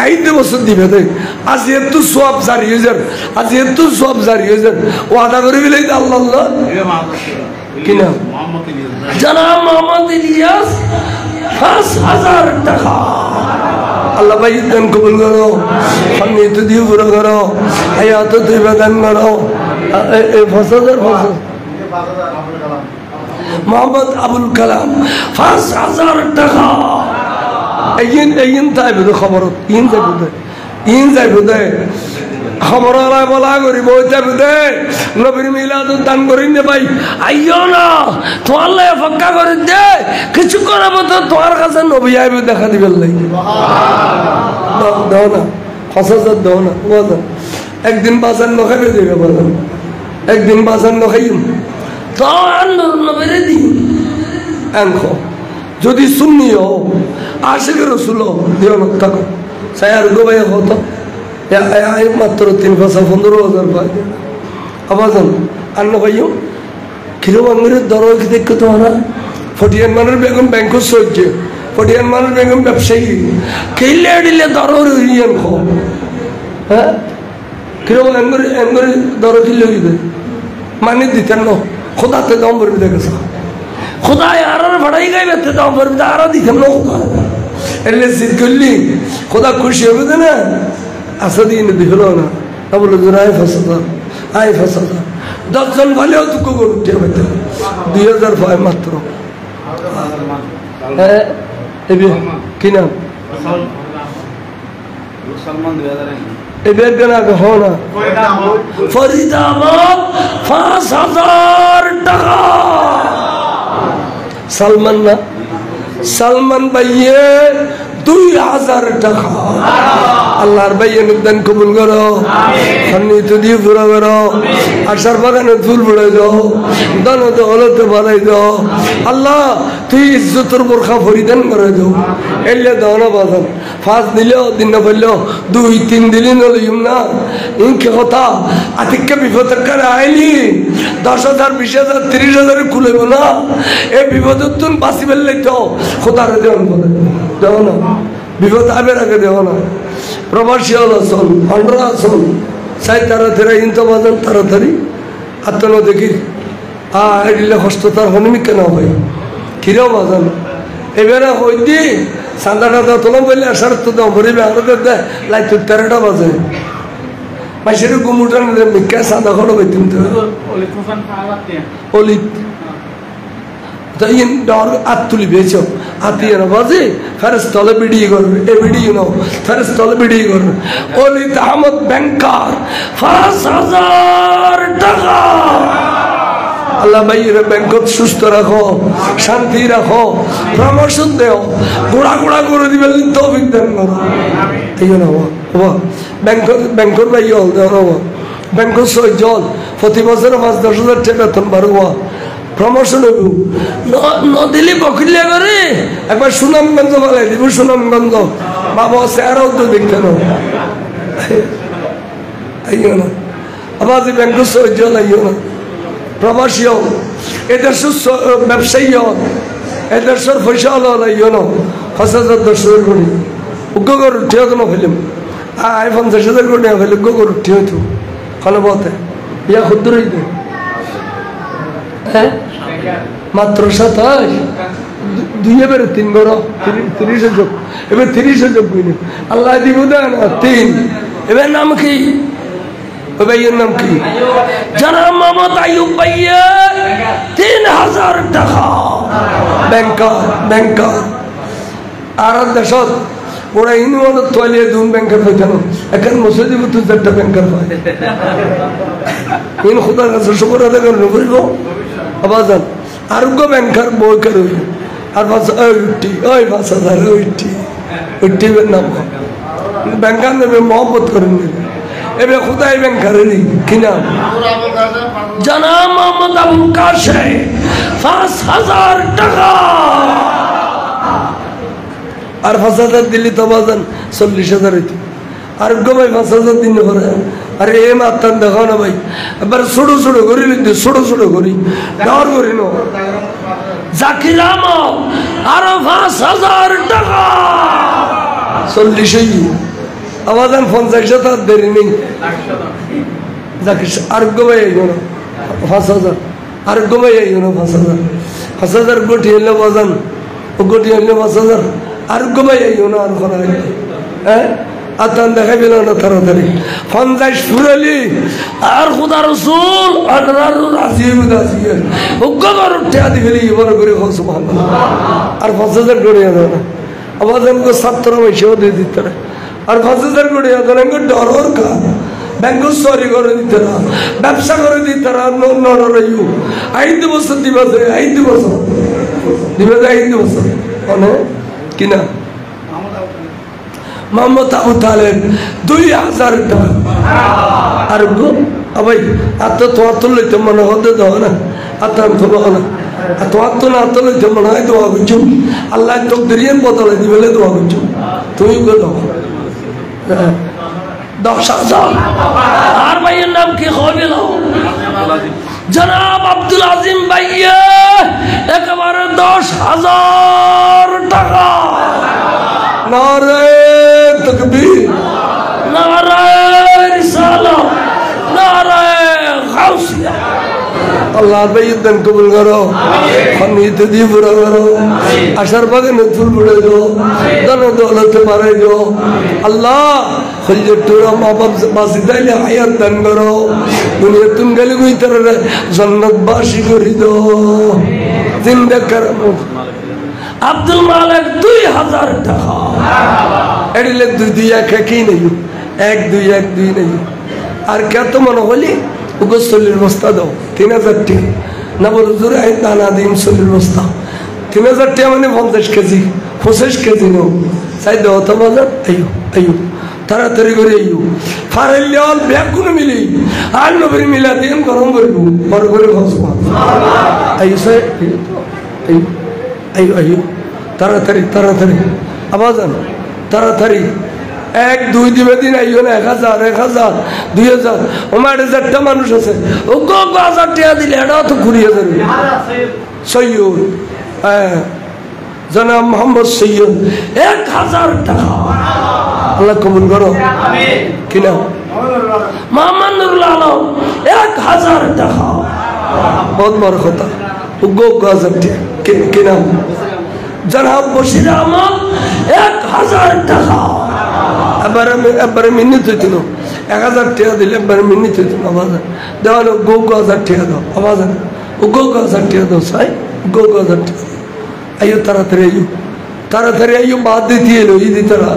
আইতে বছর দিবে দেখ আজ এত সব জারি হয়ে যান আজ এত সব জারি হয়ে যান ও আদা করে বিলে আল্লাহ আল্লাহ কিনা জনাব মোহাম্মদ ইলিয়াস 5,000 টাকা আল্লাহ ভাই দান কবুল করো খন্নিত দিয়ে পুরো করো হায়াত তৈবা দান করো 5,000 মোহাম্মদ আবুল কালাম 5,000 টাকা এই তাই বুঝে খবর ইন যাই বুঝে খবর বলা করি বইতে বুঝে নবীর মিলাদ দান করি দে ভাই আইও না তোমার লাই ফাঁকা করে দে কিছু করাবো তো তোমার কাছে নবী আইবে দেখা দিবেন লাগি দাও না 5,000 দাও না একদিন বাজার নখাইবে দেবে বাজার একদিন বাজার নখাইম তো নবীর দিন এনখো যদি সুন্নিও আশিক রসুল দিও থাকো সাই আর গো ভাই হতো মাত্র 3,15,000 পাই আবার জান আন্ন ভাইও কিলো বাঙের দর দেখো তো না 41 মানের বেগুন ব্যাংক সহ্য পটিয়ান মানুষ বেগম ব্যবসায়ী খেললে দিলে দরর হইয়ান খো হ্যাঁ কিরকম এঙ্গরি দর কিনলে হইবে মানে দিতেন না খোদাতে দাম পড়বে দেখেছ খোদায় আর ভাড়াই গাইবে দাম পড়বে আর দিতেন না খোদা এলে জিদ করলি খোদা খুশি হবে না আসা দিয়ে দিল না তা বলে আয় ফাঁসা 10 জন ভালেও তো কুকুর উঠে পেতে 2000 পায় মাত্র হ্যাঁ কি নাম এবার কেন আগে হো না ফরিদাবাদ 5000 টাকা সালমান না সালমান ভাইয়ে 2000 টাকা আল্লাহর ভাইয়ের দান কবুল করো তো দিয়ে পুরো করো আশার বাগানে ফুল পড়ে দাও দানতে হলতে বাড়াই দাও আল্লাহ তুই ইজ্জতর বোরখা পরিধান করে দাও এলে দাও না বাজান 5 দিলেও দিন না বললেও 2-3 দিলি নলিম না ইনকে কথা আতিককে বিপদ করে আইলি 10,000 20,000 30,000 খুলেব না এই বিপদের তুন বাঁচি ফেললে তো খোদারে দেওয়ান বলে দেও না বিপদ আবের আগে দেও না প্রবাসী হল আসল অন্ডরা আসল চাই তাড়াতাড়ি ইনতো বাজান তাড়াতাড়ি আত্মন দেখি এগুলো কষ্ট তার হনিমি কেন হয় কিরাও বাজান এবারে হই দি চান্দা টান্দা তোলা বললে আসার তো দাম ভরিবে আরো দেয় লাইট 13টা বাজে মাসের গুমুটান মিকা চান্দা খড়ো বেতিম তো অলিত তাই ডর আত তুলি বেছো আতিয়ে না বাজে ফেরস তলে ভিডিও করবে এ ভিডিও নাও ফেরস তলে ভিডিও করবে অলিত আহমদ ব্যাংকার 5000 টাকা আল্লাহ ভাইয়ের ব্যাংকত সুস্থ রাখো শান্তি রাখো প্রমোশন দেও গোড়া গোড়া করে দিবেন তো বিজ্ঞান করো এই না বাবা ব্যাংকর ভাই হল দেওয়া ব্যাংকর 6 জন প্রতি বছর 5-10,000 টাকা বেতন বাড়ুয়া প্রমোশন হইব নদিলি বকিলে করে একবার সুনামগঞ্জ বলে দিব সুনামগঞ্জ বাবা স্যারও তো দেখতে না আইও না আবার ব্যাংকর 6 জন আইও না প্রবাসী হোক এদের ব্যবসায়ী হোক এদের পয়সা হলো ইয়ে ন 5,000 কোটি গোগর উঠিও তো ফেলিম আয় 50,000 কোটি ফেলে গোগর উঠিও তো খানো বলতে ইয়া ক্ষুদ্র হইতে হ্যাঁ মাত্র 27 2 এবারে 3 বড় 30 যোগ এবার 30 যোগ কইনি আল্লাহ দিব দেন 3 এবার নাম কি ভাইয়ের নাম কি জনাব মোহাম্মদ আইয়ুব ভাইয়া 3000 টাকা ব্যাংকার আর দেশত ওরা ইউনিয়ন তোয়ালিয়ে দুন ব্যাংকার পাইতাম এখন মসজিদে তো 4টা ব্যাংকার পায় ইন খোদার কাছে শুকর আদায় করে করিব আবাজান আরোগ্য ব্যাংকার বই করে আর 5,000 ওইটি নাম ব্যাংকার নেবে মহব্বত করেন এবে খুদাই ব্যাংকারেরই কি নাম জনাব মোহাম্মদ আবুল কাশেম 5,000 টাকা আর 5,000 দিলি তো বাজান 40,000 হইতো আর ভাই 5,000 দিন করে আরে এ মাতান দেখো না ভাই এবার ছোট ছোট করি ছোট করি ডর করি না জাকির আহমদ আরো 5,000 টাকা 40 আমাদের 50,000 দেরি নেই জাকির আরোগ্য ভাই আইব না 5,000 আরোগ্য ভাই আইব না 5,000 গোটি হইলে বাজান ও গোটি হইলে 5,000 আরোগ্য ভাই আইব না আর করা হ্যাঁ আতান দেখাই পেল না তাড়াতাড়ি 50 ফুরালি আর খুদা রসুল আর উঠে আদি ফেলি বড় করে সুবহানাল্লাহ আর 5,000 করে না আমাদের ছাত্র পয়সাও দিয়ে দিতে আর 5,000 করে ডর কা ব্যাংক সরি করে দিতে না ব্যবসা করে দিতে না 5 বছর দিবা 5 বছর দিবা 5 বছর মানে কিনা মোহাম্মদ আবু তালেব 2,000 টাকা আর ভাই আত্ম তোমার তো লইতে মনে হতে দাও না আত্ম তো না তোমার তো না তো লইতে মনে হয় দোয়া করছো আল্লাহ তোকে দেরিয়ান বদলে দিবেলে দোয়া করছো তুমি বলো 10,000 আর ভাইয়ের নাম কি হবে জনাব আব্দুল আজিম ভাইয়া একেবারে 10,000 টাকা नारे तकबीर, नारे रिसालत, नारे गौसिया। अल्लाह भाई दिन कबूल करो, फनीत दी पूरा करो, अशर बगन फुल बुड़े दो, दन दौलत मारे दो। अल्लाह खुल्जटूरा माँ बाप से बासिता ले हयात दन करो, दुनिया तुम गली कोई तरह जन्नत बाशी करी दो, जिंदा करमो। अब्दुल मालिक 2000 টাকা এডিলে দুই এক একই নেই, এক দুই নেই। আর কে তো মনে হলি উগো চল্লিশ বস্তা দাও 3000 টাকা না বলো জোরে দানা দিন 40 বস্তা 3000 টাকা মানে 50 কেজি 25 কেজি নাও চাই দাও তো বাজার আইও তাড়াতাড়ি করে আইও ফারেলিয়াল ব্যাগুন মিলি আর নবীর মিলা দিন গরম করবো বড় করে ফসবা আইও স্যার আইও তাড়াতাড়ি আওয়াজ আনো তাড়াতাড়ি 1-2 দিবে দিন আইও না 1000 2000 ওমার 1000টা মানুষ আছে ও গো 1000 টাকা দিলে এটা তো ঘুরিয়ে যাবে সৈয়দ জনাব মোহাম্মদ সৈয়দ 1000 টাকা আল্লাহ কবুল করো আমিন কিনা মোহাম্মদ নুরুল আলম 1000 টাকা বহুত বড় কথা ও গো 1000 টাকা কিনা জনাব বশির আহমদ 1000 টাকা এবারে মিনিট হইছিল 1000 টাকা দিলে এবারে মিনিট হইছিল আওয়াজ দেওয়ানো গো 1000 টাকা দাও আওয়াজ ও গো 1000 টাকা দাও সাই গো 1000 টাকা আইও তাড়াতাড়ি আইও বাদ দিতে এলো ই দিতে না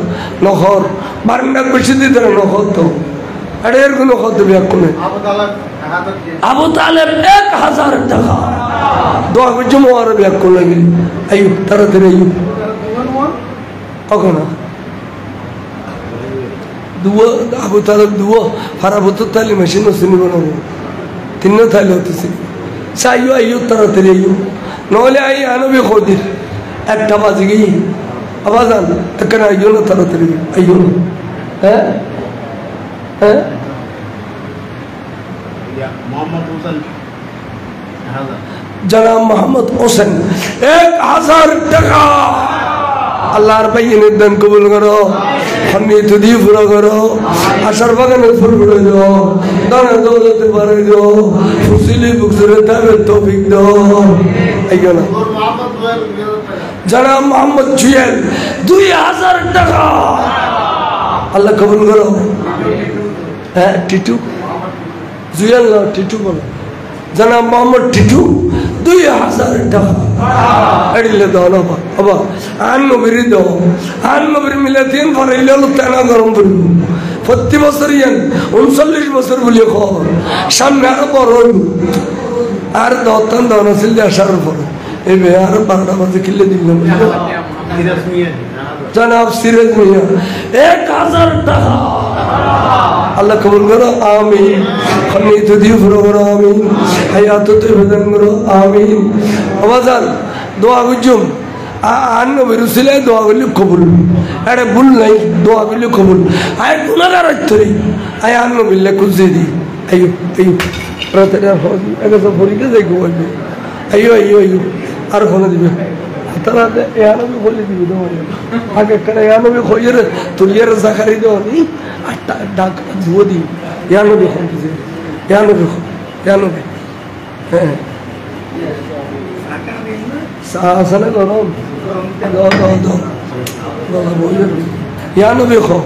নহর বারান্ডা বেশি দিতে না নহর তো আরে এর কোনো নহর দেবে কোনে আবু তালেব 1000 টাকা দোয়া করছে মোয়ার ব্যাগ কোনে গেলি আইও তাড়াতাড়ি আইও কখন দুয়া আবু তালেব দুয়া ফারাবত তালি মেশিন সিনি বানাবো তিন তালি হতেছে চাইও আইও তাড়াতাড়ি আইও নহলে আই আনবি খদির 1টা বাজে গিয়ে আওয়াজ আন তখন আইও না তাড়াতাড়ি আইও না হ্যাঁ জনাব মোহাম্মদ হোসেন 1000 টাকা আল্লাহর বাইনের দান কবুল করো ফনিত দিয়ে পুরো করো আশার বাগানে ফুল ফুটে দাও দানা দৌলতে বাড়াই দাও ফুসিলি বুকসরে তাবে তৌফিক দাও আইও না জনাব মোহাম্মদ জুয়েল 2000 টাকা আল্লাহ কবুল করো হ্যাঁ টিটু জুয়েল না টিটু বলো জনাব মোহাম্মদ টিটু 2000 টাকা এডিলে দাও না বাবা আন নবীর দাও আন নবীর মিলে দিন ফারাইলে তেনা গরম করব প্রতি বছর 39 বছর বলে খবর সামনে আরো বড় আর দত্তন দাও ছিল আসার পর এই আর 12টা বাজে কিলে দিবেন জনাব সিরাজ মিয়া 1000 টাকা আল্লাহ কবুল করো আমিন ফনিত দিয়ে পুরো করো আমিন হায়াত তৈবাদান করো আমিন আওয়াজান দোয়া গুজুম আন নবীর উসিলায় দোয়া করলে কবুল আরে ভুল নাই দোয়া করলে কবুল আয় গুনাহগার হইতরি আয় আন নবীলে কুজে দি আইও রাতে হদি আগে তো ফরিকে যাই গোবল আইও আর ফোন দিবে তারা ইয়ানবি বলে দিবি দোয়া আগে করে ইয়ানবি খোয়ের তুলিয়ার জাকারি দাও নি আটা ডাক দুদি ইয়ানবি ফোন দিছে ইয়ানবি হ্যাঁ সাসালে গরম দাও বাবা বলে ইয়ানবি খো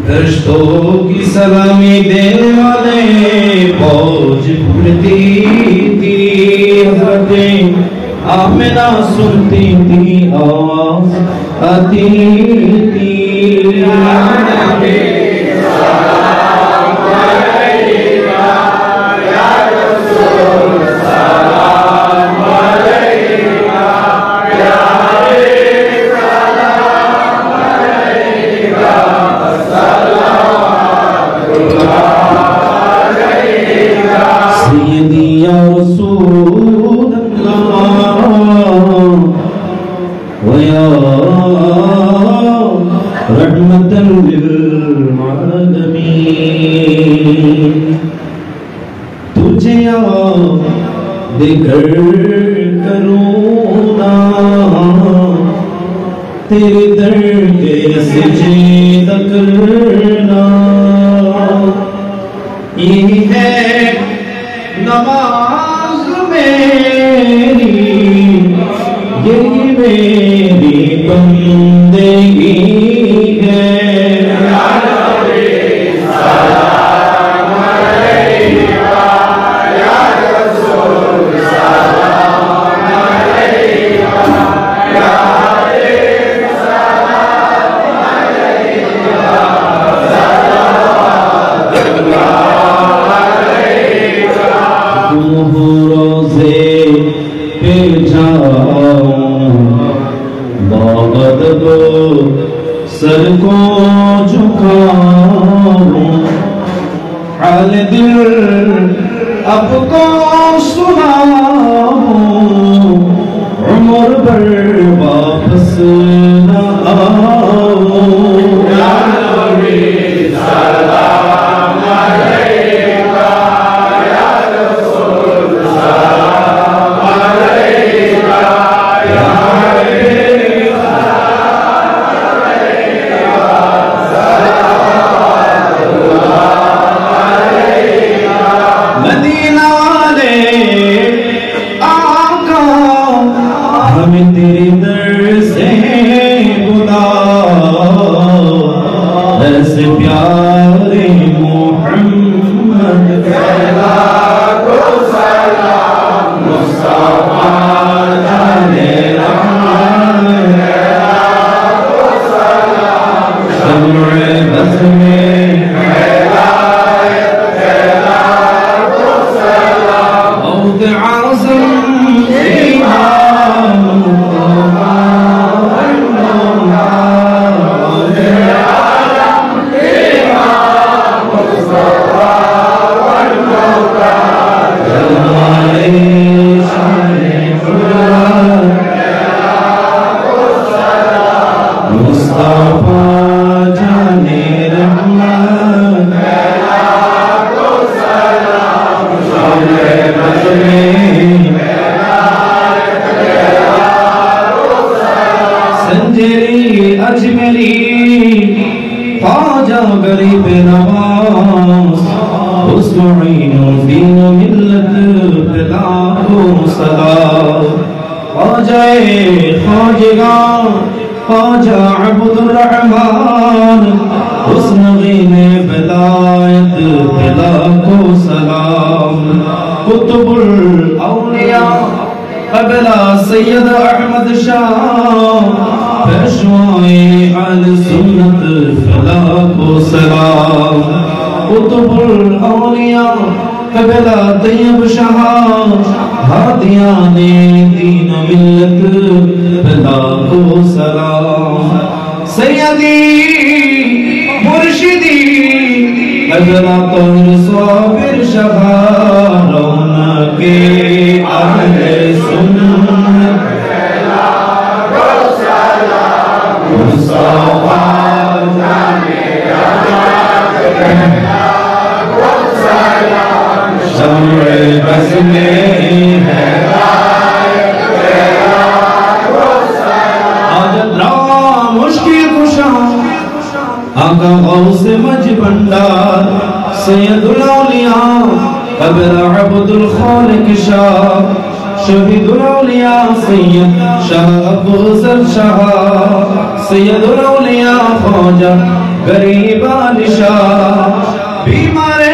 दर्शों की सलामी देने वाले फौज भूलती थी हजरतें आमिना सुनती थी आवाज आती थी दिगर करूँ ना तेरे दर के सजदा करना यही है नमाज मेरी यही मेरी बंदगी है सर को झुकाऊं हाल दिल अब को सुनाऊं उम्र भर वापस न आऊं या नबी सलाम अलैका या रसूल सलाम अलैका या तेरे दर से खुदा ऐसे प्यारे मोहम्मद को सलाम मुस्तफा जाने रहमान को सलाम शम्र बज़ में हिदायत को सलाम औद आज़म अजमेरी ख्वाजा गरीब नवाज उसको दीन मिल्लत पिता को सदा ख्वाजाए ख्वाजगा ख्वाजा अब्दुर रहमान हुस्न ग़ीने विलायत पिता को सलाम कुतुबुल औलिया अबला सैयद अहमद शाह पेशवाए अल सुन्नत फला को सलाम कुतुबुल औलिया अबला तैयब शाह हादियाने दीन मिल्लत फला को सलाम सैयदी मुर्शिदी अबला तौर साबिर शाह रौनके अहले सुन्नत मुस्तफा जाने शम्र बज़ में हिदायत मुश्किल कुशा आका गौस मज भंडार सैयदुल औलिया अबला अब्दुल खालिक शाह शहीदुल औलिया सैयद शाह अफजल शाह सैयदुल औलिया ख्वाजा गरीब अली शाह बीमारे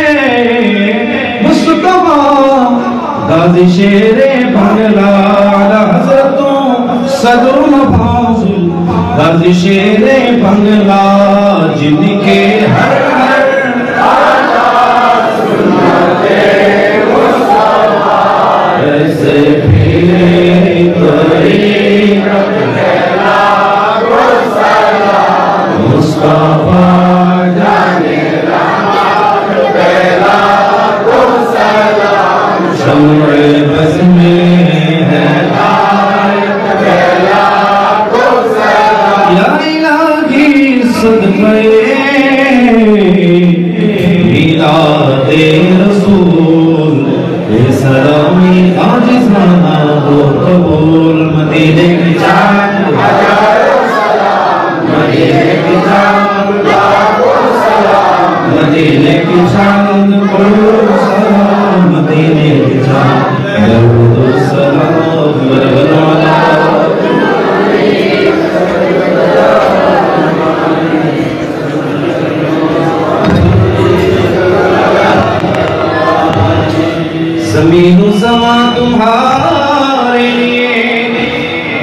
मुस्तफा गाजी शेरे बंगला आला हज़रतों सदरुल फाज़िल गाजी शेरे बंगला जिनके हर हर ऐसे मुस्तफा जाने शम्र बज़ में हिदायत या इलाही सदक़े मिलाद रसूल सलामी आजिज़ाना हो कबूल मदीने की जान हजारों सलाम मदीने की जान लाखों सलाम मदीने की जान करोड़ों सलाम मदीने की जान दरूद सलाम वरहमतुल्लाह ज़मीनो ज़मां तुम्हारे लिए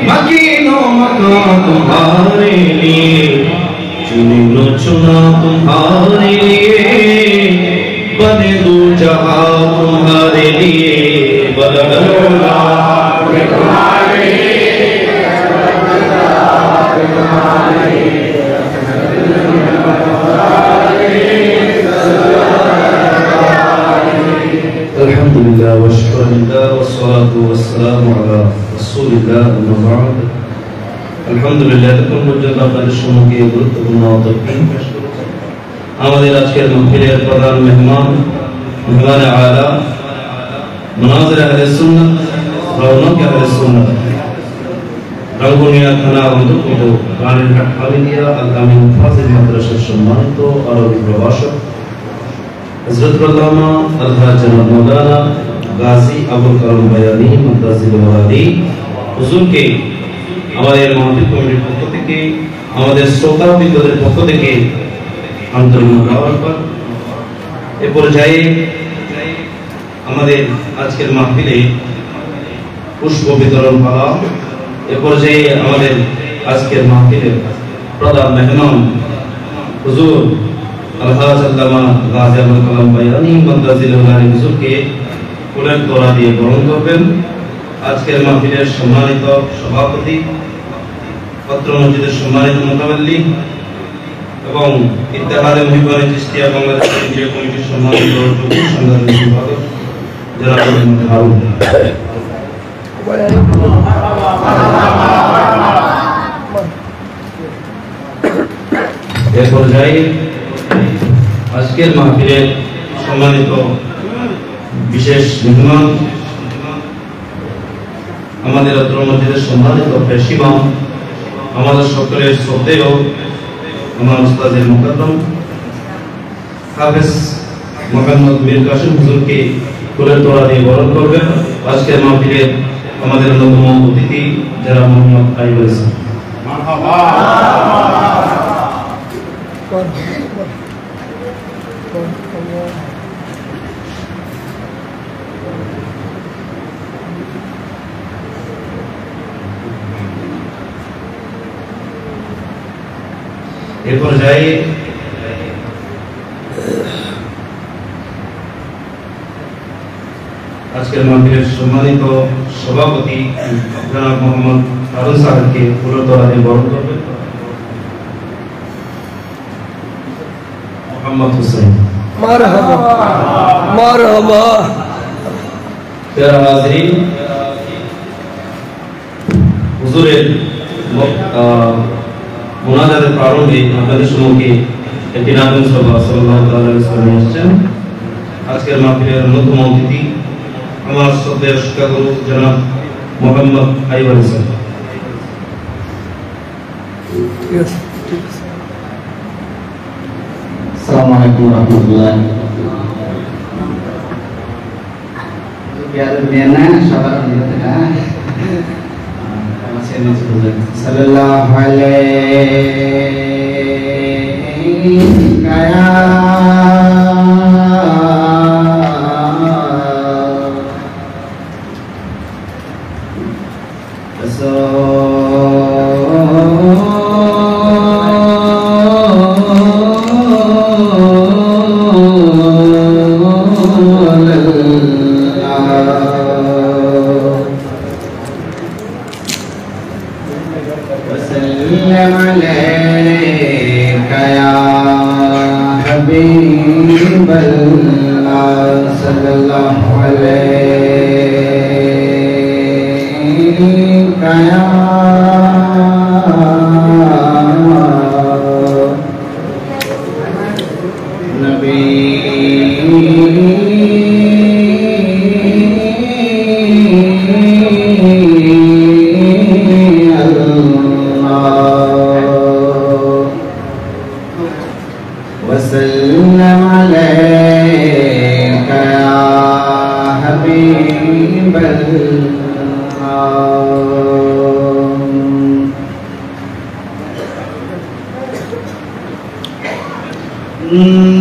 मकीनो मकान तुम्हारे लिए चुनो चुना तुम्हारे लिए बने दो जहां तुम्हारे लिए बदला तुम्हारे अल्हम्दुलिल्लाह व शुक्रुलिल्लाह वस्सलातु वस्सलामु अला रसूलिल्लाह अम्मा बाद अल्हम्दुलिल्लाह তখন পর্যন্ত আপনাদের সম্মুখে গুরুত্বপূর্ণ তকবীর পেশ করেছি আমাদের আজকের মাহফিলের প্রধান মেহমান আলা মুনাজির আহলে সুন্নাত রওনক আহলে সুন্নাত রাঙ্গুনিয়া থানা অন্তর্গত রানীরহাট হামিদিয়া আল আমিন ফাজিল মাদ্রাসার সম্মানিত আরবি প্রভাষক हज़रत अल्लामा अलहाज जनाब मौलाना गाजी अबुल करम बयानी मुंतज़िल वाली हुजूर के আমাদের মাহফিল কমিটির পক্ষ থেকে আমাদের শ্রোতাবৃন্দদের পক্ষ থেকে আন্তরিক মোবারকবাদ এ পর্যায়ে আমাদের আজকের মাহফিলে পুষ্প বিতরণ পালা এ পর্যায়ে আমাদের আজকের মাহফিলের প্রধান মেহমান হুজুর अलहाज अल्लामा गाजी अबुल कलाम बयानी मुंतज़िल वाली हुजूर के ফুলের তোড়া দিয়ে বরণ করবেন আজকের মাহফিলের সম্মানিত সভাপতি পত্র মসজিদের সম্মানিত মুতাওয়াল্লি এবং ইত্তেহাদে মুহিব্বানে চিশতিয়া বাংলাদেশ কেন্দ্রীয় কমিটির সম্মানিত যুব সংগঠনের সম্পাদক জনাব মোহাম্মদ হারুন এর পর্যায়ে আজকের মাহফিলের সম্মানিত বিশেষ মেহমান আমাদের পত্র মসজিদের সম্মানিত প্রেসিডেন্ট আমাদের সকলের শ্রদ্ধেয় আমার উস্তাদের মুকদ্দম হাফেজ মোহাম্মদ মীর কাসিম হুজুরকে ফুলের তোড়া দিয়ে বরণ করবেন আজকের মাহফিলের আমাদের অন্যতম অতিথি যারা মোহাম্মদ আইব হোসেন মারহাবা এ পর্যায়ে আজকের মাহফিলের সম্মানিত সভাপতি জনাব মোহাম্মদ হারুন সাহেবকে ফুলের তোড়া দিয়ে বরণ করবেন মোহাম্মদ হোসেন মারহাবা মারহাবা প্যারা হাজরিন হুজুরের মুনাজাতের প্রারম্ভে আপনাদের সম্মুখে একটি নাতুন সভা সাল্লাল্লাহু আলাইহি ওয়াসাল্লাম এসেছেন আজকের মাহফিলের অন্যতম অতিথি আমার শ্রদ্ধেয় শিক্ষাগুরু জনাব মোহাম্মদ আইব হোসেন अस्सलामु अलैकुम रहमतुल्लाह biar sabar gitu kan masih disebut sallallahu alaihi kaya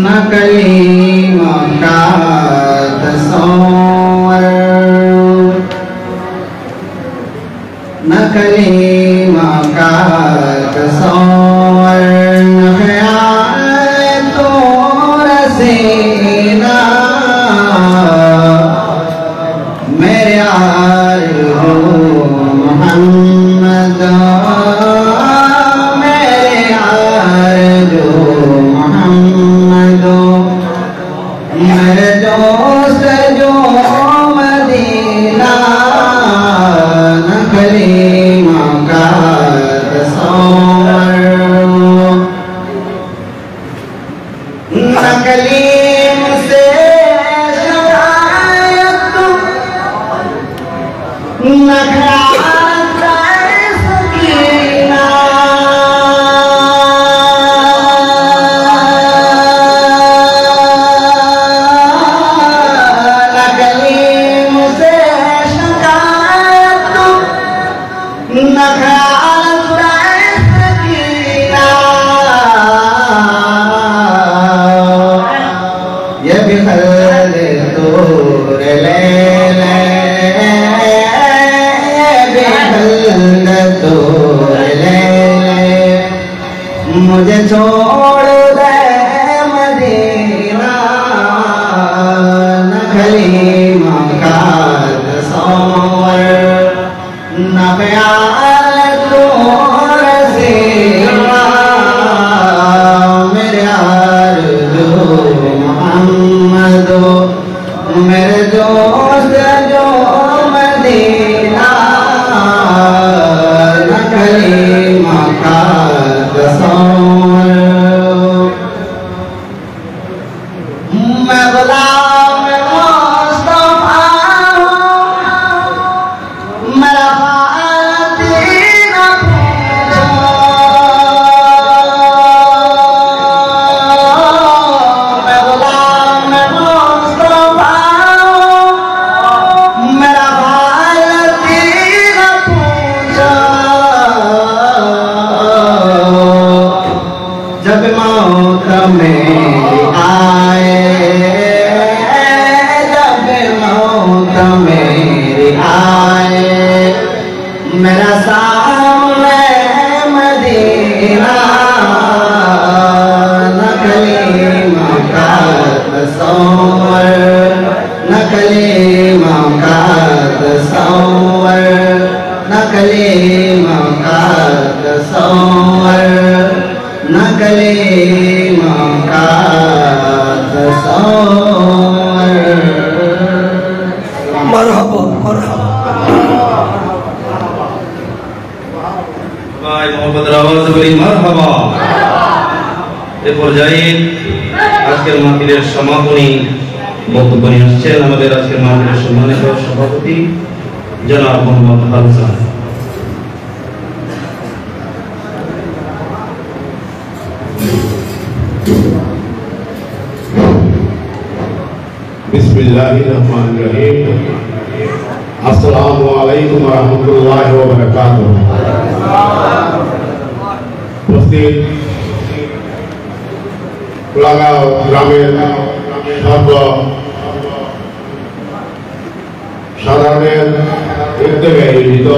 न कलीमा का तस्वर न कलीमा का तस्वर न ख्याल तो रसीना मेरे आरज़ू मोहम्मद मेरे आरज़ू मोहम्मद मेरे दोस्त जो मदीना न कलीमा का तस्वर न कलीम से शिकायत न ख्याल सकीना न कलीम से शिकायत न ख्याल सकीना ये भी खल तोर ले ले ये भी खल तोर ले ले मुझे छोड़ दे मदीना न कलीमा का तस्वर न ख्याल तो रसीना मेरे आरज़ू मोहम्मद मेरे दोस्त जो मदीना न कलीमा का तस्वर मैं गुलाम मुस्तफा हूँ मेरा खातिर पूछो मैं गुलाम मुस्तफा हूँ मेरा खातिर पूछो जब मौत मेरी आए जब मौत मेरी आए मेरा सामने मदीना न कलीमा का तस्वर न कलीमा का तस्वर न कलीमा का तस्वर न कलीमा का तस्वर मरहबा मरहबा ভাই মোহাম্মদের আওয়াজ বলি মারহাবা। এ পর্যায়ে আজকের মাহফিলের সমাপনী বক্তব্য নিয়ে আসছেন আমাদের আজকের মাহফিলের সম্মানিত সভাপতি জনাব মোহাম্মদ হাসান। बिस्मिल्लाहिर्रहमानिर्रहीम। अस्सलामु अलैकुम वरहमतुल्लाहि व बरकातुहू। উপস্থিত কোলাগাঁও গ্রামের সর্ব সাধারণের উদ্যোগে আয়োজিত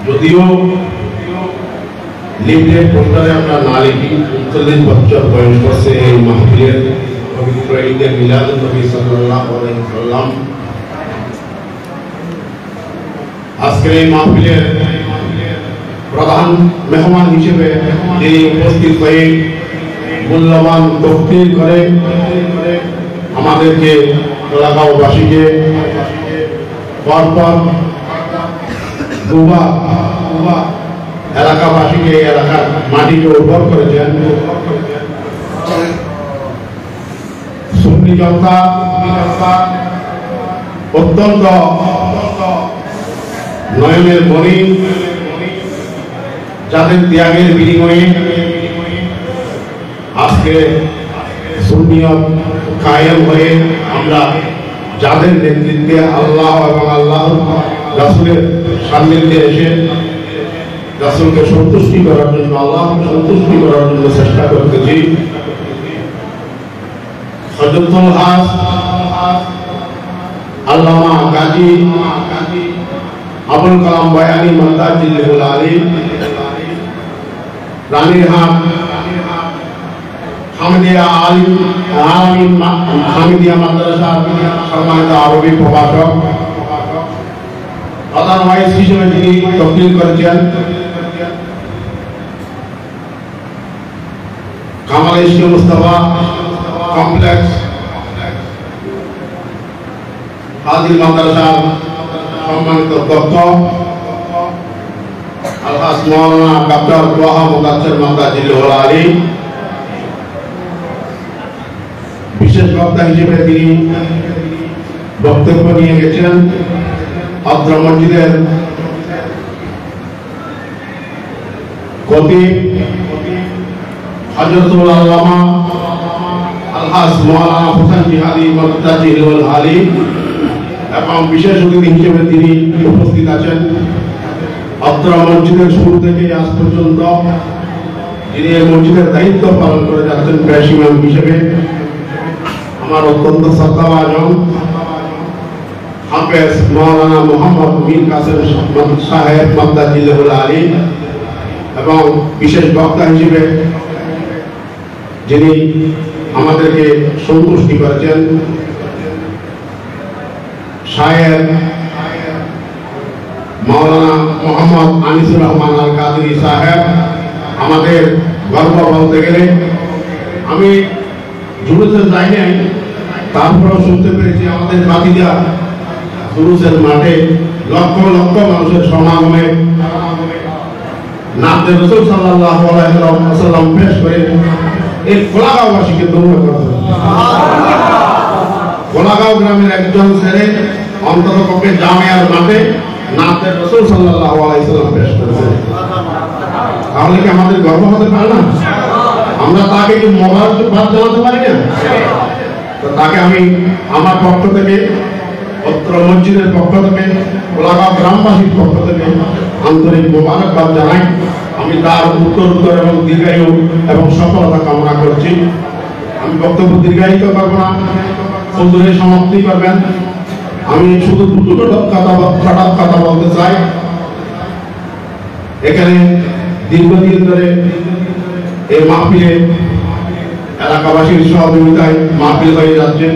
যদিও লিফলেট পোস্টারে আমরা না লিখি ৪০ বছর বয়স করছে এই মাহফিলের পবিত্র ঈদে মিলাদুন নবী সাল্লাল্লাহু আলাইহি ওয়াসাল্লাম। আজকের এই মাহফিলের প্রধান মেহমান হিসেবে যিনি উপস্থিত হয়ে মূল্যবান তফসির করে আমাদেরকে এলাকাবাসীকে পরপর এলাকাবাসীকে এলাকার মাটিকে উর্বর করেছেন। সুন্নি জনতা অত্যন্ত নয়নের মণি, যাদের ত্যাগের বিনিময়ে আজকে সুন্নিয়ত কায়েম হয়ে আমরা যাদের নেতৃত্বে আল্লাহ এবং আল্লাহ রাসূলের সান্নিধ্যে এসে রাসূলকে সন্তুষ্টি করার জন্য, আল্লাহকে সন্তুষ্টি করার জন্য চেষ্টা করতেছি। হযরতুল হাস আল্লামা গাজী আবুল কালাম বয়ানী মাদ্দাজিল্লাহুল আলী রানীরহাট হামিদিয়া আলিম হামিদিয়া মাদ্রাসার সম্মানিত আরবি প্রভাষক, প্রধান ভাইস হিসেবে যিনি তকলিফ করেছেন কামাল ইসলাম মুস্তাফা কমপ্লেক্স ফাজিল মাদ্রাসার সম্মানিত অধ্যক্ষ আলহাজ মাওলানা ডক্টর ওয়াহা মুদাচ্ছির মাদ্দাজিল্লাহুল আলী, বিশেষ বক্তা হিসেবে তিনি বক্তব্য নিয়ে গেছেন অত্র মসজিদের খতিব হযরতুল আল্লামা আলহাজ মাওলানা হোসেন জিহাদি মাদ্দাজিল্লাহুল আলী, এবং বিশেষ অতিথি হিসেবে তিনি উপস্থিত আছেন অত্র মসজিদের শুরু থেকে আজ পর্যন্ত যিনি এই মসজিদের দায়িত্ব পালন করে যাচ্ছেন পেশ ইমাম হিসেবে আমার অত্যন্ত শ্রদ্ধাভাজন হাফেজ মাওলানা মোহাম্মদ মীর কাসেম সাহেব মাদ্দাজিল্লাহুল আলী, এবং বিশেষ বক্তা হিসেবে যিনি আমাদেরকে সন্তুষ্টি করেছেন শায়ের মাওলানা মোহাম্মদ আনিসুর রহমান আল কাদেরী সাহেব। আমাদের গর্ব বলতে গেলে আমি জুলুসে যাই নাই, তারপরেও শুনতে পেরেছি আমাদের বাতিজা জুলুসের মাঠে লক্ষ লক্ষ মানুষের সমাগমে নাতে রাসূল সাল্লাল্লাহু আলাইহি ওয়াসাল্লাম পেশ করে এই খোলাগাঁওবাসীকে ধন্য করতেন। খোলাগাঁও গ্রামের একজন ছেলে অন্ততপক্ষে জামিয়ার মাঠে নাতে রাসূল সাল্লাল্লাহু আলাইহি ওয়াসাল্লাম পেশ করেছেন। তাহলে কি আমাদের গর্ব হতে পারে না? আমরা তাকে কি মোবারকবাদ জানাতে পারি না? তো তাকে আমি আমার পক্ষ থেকে, অত্র মসজিদের পক্ষ থেকে, খোলাগাঁও গ্রামবাসীর পক্ষ থেকে আন্তরিক মোবারকবাদ জানাই। আমি তার উত্তর এবং দীর্ঘায়ু এবং সফলতা কামনা করছি। আমি বক্তব্য দীর্ঘায়িত করব না, হুজুরে সমাপ্তি করবেন। আমি শুধু দুটো কথা বলতে চাই। এখানে দীর্ঘদিন ধরে এই মাহফিলে এলাকাবাসীর সহযোগিতায় মাহফিল হয়ে যাচ্ছে।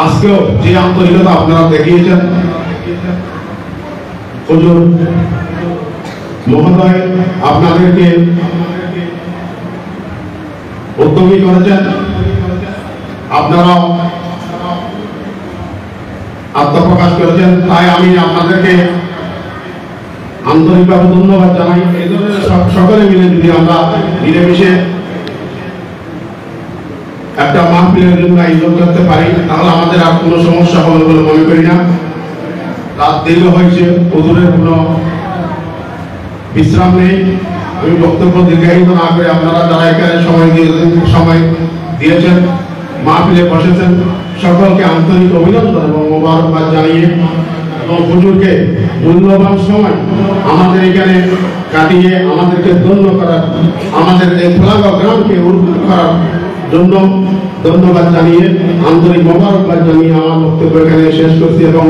আজকেও যে আন্তরিকতা আপনারা দেখিয়েছেন, হুজুর মহোদয় আপনাদেরকে উদ্যোগী করেছেন, আপনারাও আত্মপ্রকাশ করেছেন, তাই আমি আপনাদেরকে আন্তরিকভাবে ধন্যবাদ জানাই। এই ধরনের সকলে মিলে যদি আমরা মিলেমিশে একটা মাহফিলের জন্য আয়োজন করতে পারি, তাহলে আমাদের আর কোনো সমস্যা হবে বলে মনে করি না। রাত দীর্ঘ হয়েছে, হুজুরের কোনো বিশ্রাম নেই। আমি বক্তব্য দীর্ঘায়িত না করে আপনারা যারা এখানে সময় দিয়েছেন, মাহফিলে বসেছেন, সকলকে আন্তরিক অভিনন্দন এবং মোবারকবাদ জানিয়ে এবং হুজুরকে মূল্যবান সময় আমাদের এখানে কাটিয়ে আমাদেরকে ধন্য করার, আমাদের এই খোলাগাঁও গ্রামকে উন্নত করার জন্য ধন্যবাদ জানিয়ে, আন্তরিক মোবারকবাদ জানিয়ে আমার বক্তব্য এখানে শেষ করছি এবং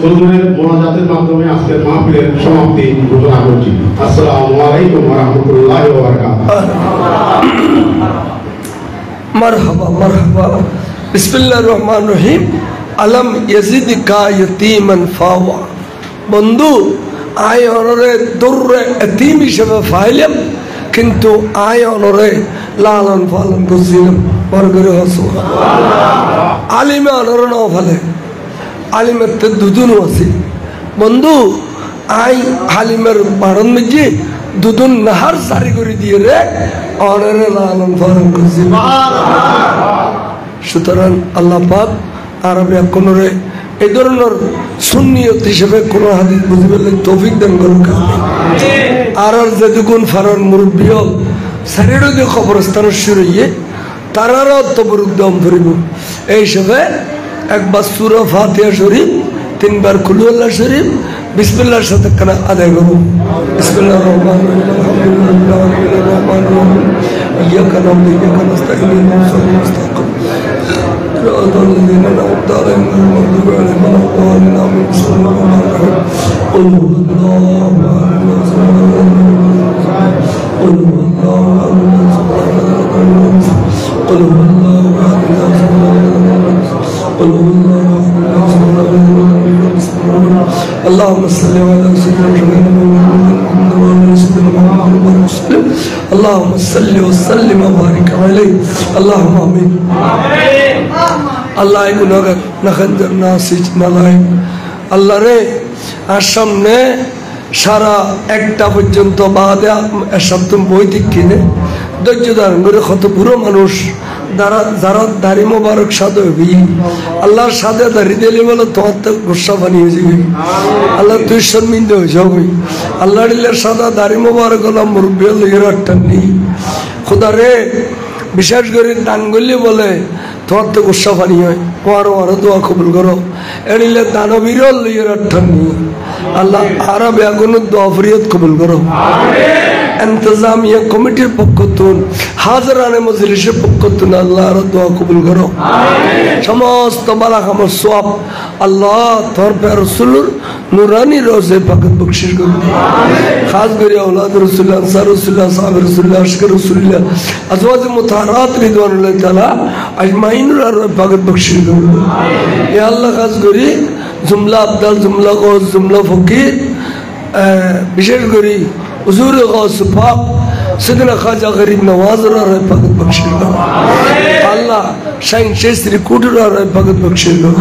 হুজুরের মোনাজাতের মাধ্যমে আজকের মাহফিলের সমাপ্তি ঘোষণা করছি। আসসালামু আলাইকুম ওয়া রাহমাতুল্লাহি ওয়া বারাকাতুহু। মারহাবা মারহাবা। বিসমিল্লাহির রহমানির রহিম। আলম ইয়াজিদকা ইয়াতীমান ফাওয়া। বন্ধু, আয় অনরে দৌড়ে এতিম হিসেবে ফাইলাম, কিন্তু আয় অনরে লালন পালন করছিলাম। বরগরে হসু আলিমে অনরে নাও ফেলে, আলিমের তো দুজনও আছে। বন্ধু, আই হালিমের বাড়ন মেজি দুজন নাহার সারি করে দিয়ে রে অনরে লালন পালন করছিলাম। সুতরাং আল্লাহ পাক আরবে কোনরে এই ধরনের সুন্নিয়ত হিসেবে কোন হাদিস বুঝিবেন তৌফিক দান করুক। আর যেটুকুন ফারার মুরব্বী সারির যে খবরস্থান শুরু হইয়ে তারারও তবরুক দম করিব এই হিসেবে একবার সূরা ফাতিহা শরীফ 3 বার কুল আল্লাহ শরীফ বিসমিল্লাহর সাথে কানা আদায় করব বিসমিল্লাহির রহমানির রহিম আলহামদুলিল্লাহির রহমানির রহিম ইয়াকা না'বুদু ওয়া ইয়াকা নাস্তাঈন ইহদিনাস সিরাতাল মুস্তাকিম صراط الذين أنعمت عليهم غير المغضوب عليهم ولا الضالين آمين بسم الله الرحمن الرحيم قل هو الله أحد قل هو الله أحد قل هو الله أحد قل هو الله أحد اللهم صل على سيدنا محمد وعلى سيدنا محمد وسلم اللهم صل وسلم وبارك عليه اللهم آمين আল্লাহ গুনাহগার না খানজার না সিজ না লাই আল্লাহ রে আর সামনে সারা একটা পর্যন্ত বাদে এসব তুমি বৈদিক কিনে ধৈর্য ধারণ করে কত বুড়ো মানুষ যারা দাড়ি মোবারক সাদে হবি আল্লাহর সাদে দাড়ি দিলে বলে তোমার তো গুসা বানিয়ে যাবি আল্লাহ তুই শর্মিন্দা হয়ে যাবি আল্লাহ দিলের সাদা দাড়ি মোবারক হলাম মুরব্বী হলে একটা নেই খোদা রে বিশেষ করে দান করলে বলে তোমার তো গুসা পানি হয় আরো দোয়া কবুল করো এড়িলে দানবীর লইয়ের অর্থাৎ নেই আল্লাহ আরো বেগুন দোয়া ফরিয়াদ কবুল করো ইন্তজামিয়া কমিটির পক্ষ থেকে হাজারানে মজলিসের পক্ষ থেকে আল্লাহ আরো দোয়া কবুল করো সমস্ত বালা খামর সওয়াব আল্লাহ তোর পে রাসূলুর নুরানি রোজে পাক বখশিশ করো খাস করে اولاد রাসূলুল্লাহ আনসার রাসূলুল্লাহ সাহাবা রাসূলুল্লাহ আশিক রাসূলুল্লাহ আজওয়াজ মুতাহারাত রিদওয়ানুল্লাহ তাআলা আজমাইনুর পাক বখশিশ করো ইয়া আল্লাহ খাস করে জুমলা আব্দাল জুমলা গৌস জুমলা ফকির বিশেষ করে হুজুর গৌস পাক سيدنا خواجہ غریب نواز رہے بھگت بخشے گا اللہ شاہین شیستری کوٹ رہے بھگت بخشے گا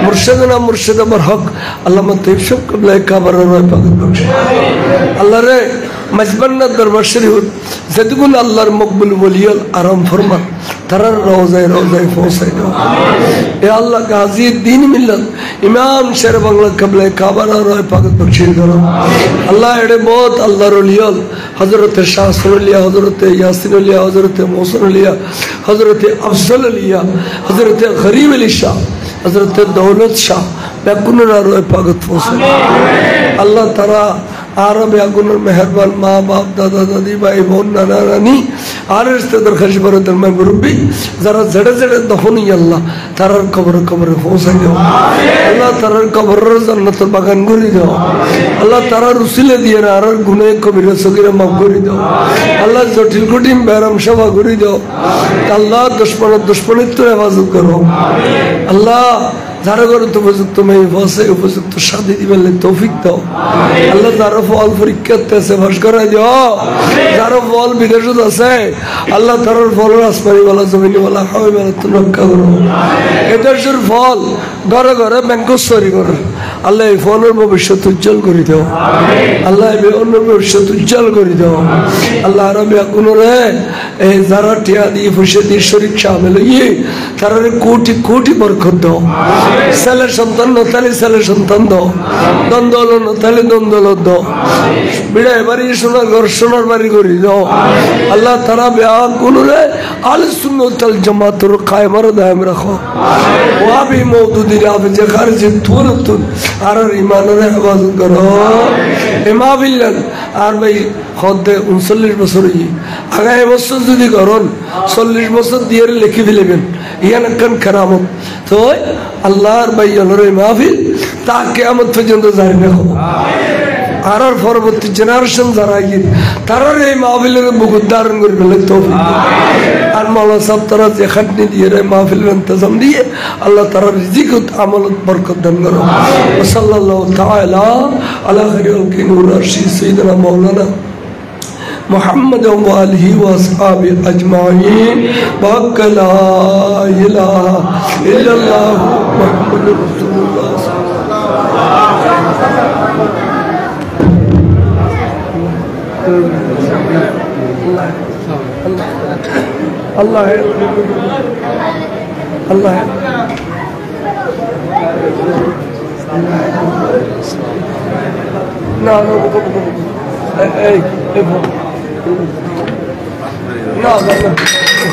مرشدنا مرشد برحق علامہ طیب شب قبلہ کعبہ رہے بھگت بخشے گا اللہ رہے مجبنہ در بشری ہو زدگون اللہ مقبول ولیل آرام فرما ترر روزہ فوسے گا اے اللہ غازی دین ملت امام شہر بنگلہ قبلہ کعبہ رہے بھگت بخشے گا اللہ اڑے بہت اللہ رولیل حضرت شاہ سنلیہ حضرت یاسین علیہ حضرت محسن علیہ حضرت افضل علیہ حضرت غریب علی شاہ حضرت دولت شاہ بیکن روئے پاگت فوسن اللہ تعالی عرب یاگن مہربان ماں باپ دادا دادی بھائی بہن نانا نانی آر رشتے در خرش برد در میں مربی ذرا زڑے زڑے دفنی اللہ ترر قبر فوسن دو اللہ ترر قبر جنت الباغان گری دو اللہ ترر رسول دینا آرر گناہ کبیرہ صغیرہ معاف گری دو اللہ جٹل کٹیم بیرم شفا گری دو اللہ دشمنی تو حفاظت کرو اللہ যারা করে তো উপযুক্ত মেয়ে বসে উপযুক্ত শাদি দিবেন তৌফিক দাও আল্লাহ যারা ফল পরীক্ষাতে আছে ভাস করাই দিও যারা ফল বিদেশত আছে আল্লাহ তার ফল আসমানি ওয়ালা জমিনি ওয়ালা হাওয়াই ওয়ালা তুমি রক্ষা করো এদেশের ফল ঘরে ঘরে ব্যাংকস্বরি করো আল্লাহ এই ফলের ভবিষ্যৎ উজ্জ্বল করে দাও আল্লাহ এই ফলের ভবিষ্যৎ উজ্জ্বল করে দাও আল্লাহ আরবে কোনরে এই যারা টিয়া দিয়ে ফুসে দিয়ে শরীর শামিল হয়ে তারা কোটি কোটি বরকত দাও ছেলে সন্তান নতালি ছেলে সন্তান দাও দ্বন্দ্ব নতালি দ্বন্দ্ব দাও বিড়াই বাড়ি সোনার ঘর সোনার বাড়ি করি দাও আল্লাহ তারা বেয়া কোনরে আহলে সুন্নাত ওয়াল জামাতের কায়েমার দায়েম রাখো ওয়াবি মওদুদি রাবে যে খারজে তুরতুন আর ঈমানের হেফাজত করো ইমাবিল্লাহ আর ভাই খদ্দে 39 বছর আগামী বছর যদি করুন 40 বছর দিয়ে লিখে দিলেন ইয়ান কান কারামত তো আল্লাহর বাইয়ানোর মাহফিল তা কিয়ামত পর্যন্ত জারি রাখো আর পরবর্তী জেনারেশন যারা তারা এই মাহফিলের বুকুত ধারণ করে ফেলে তৌফিক আর মাওলানা সাহেব তারা যে খাটনি দিয়ে মাহফিলের ইন্তজাম দিয়ে আল্লাহ তারা রিজিকত আমলত বরকত দান করো সাল্লাল্লাহু তাআলা আলা খায়রুল কিনুর রাশিদ সাইয়্যিদনা মাওলানা محمد وآله وأصحابه أجمعين بحق لا إله إلا الله محمد رسول الله الله الله لا لا لا لا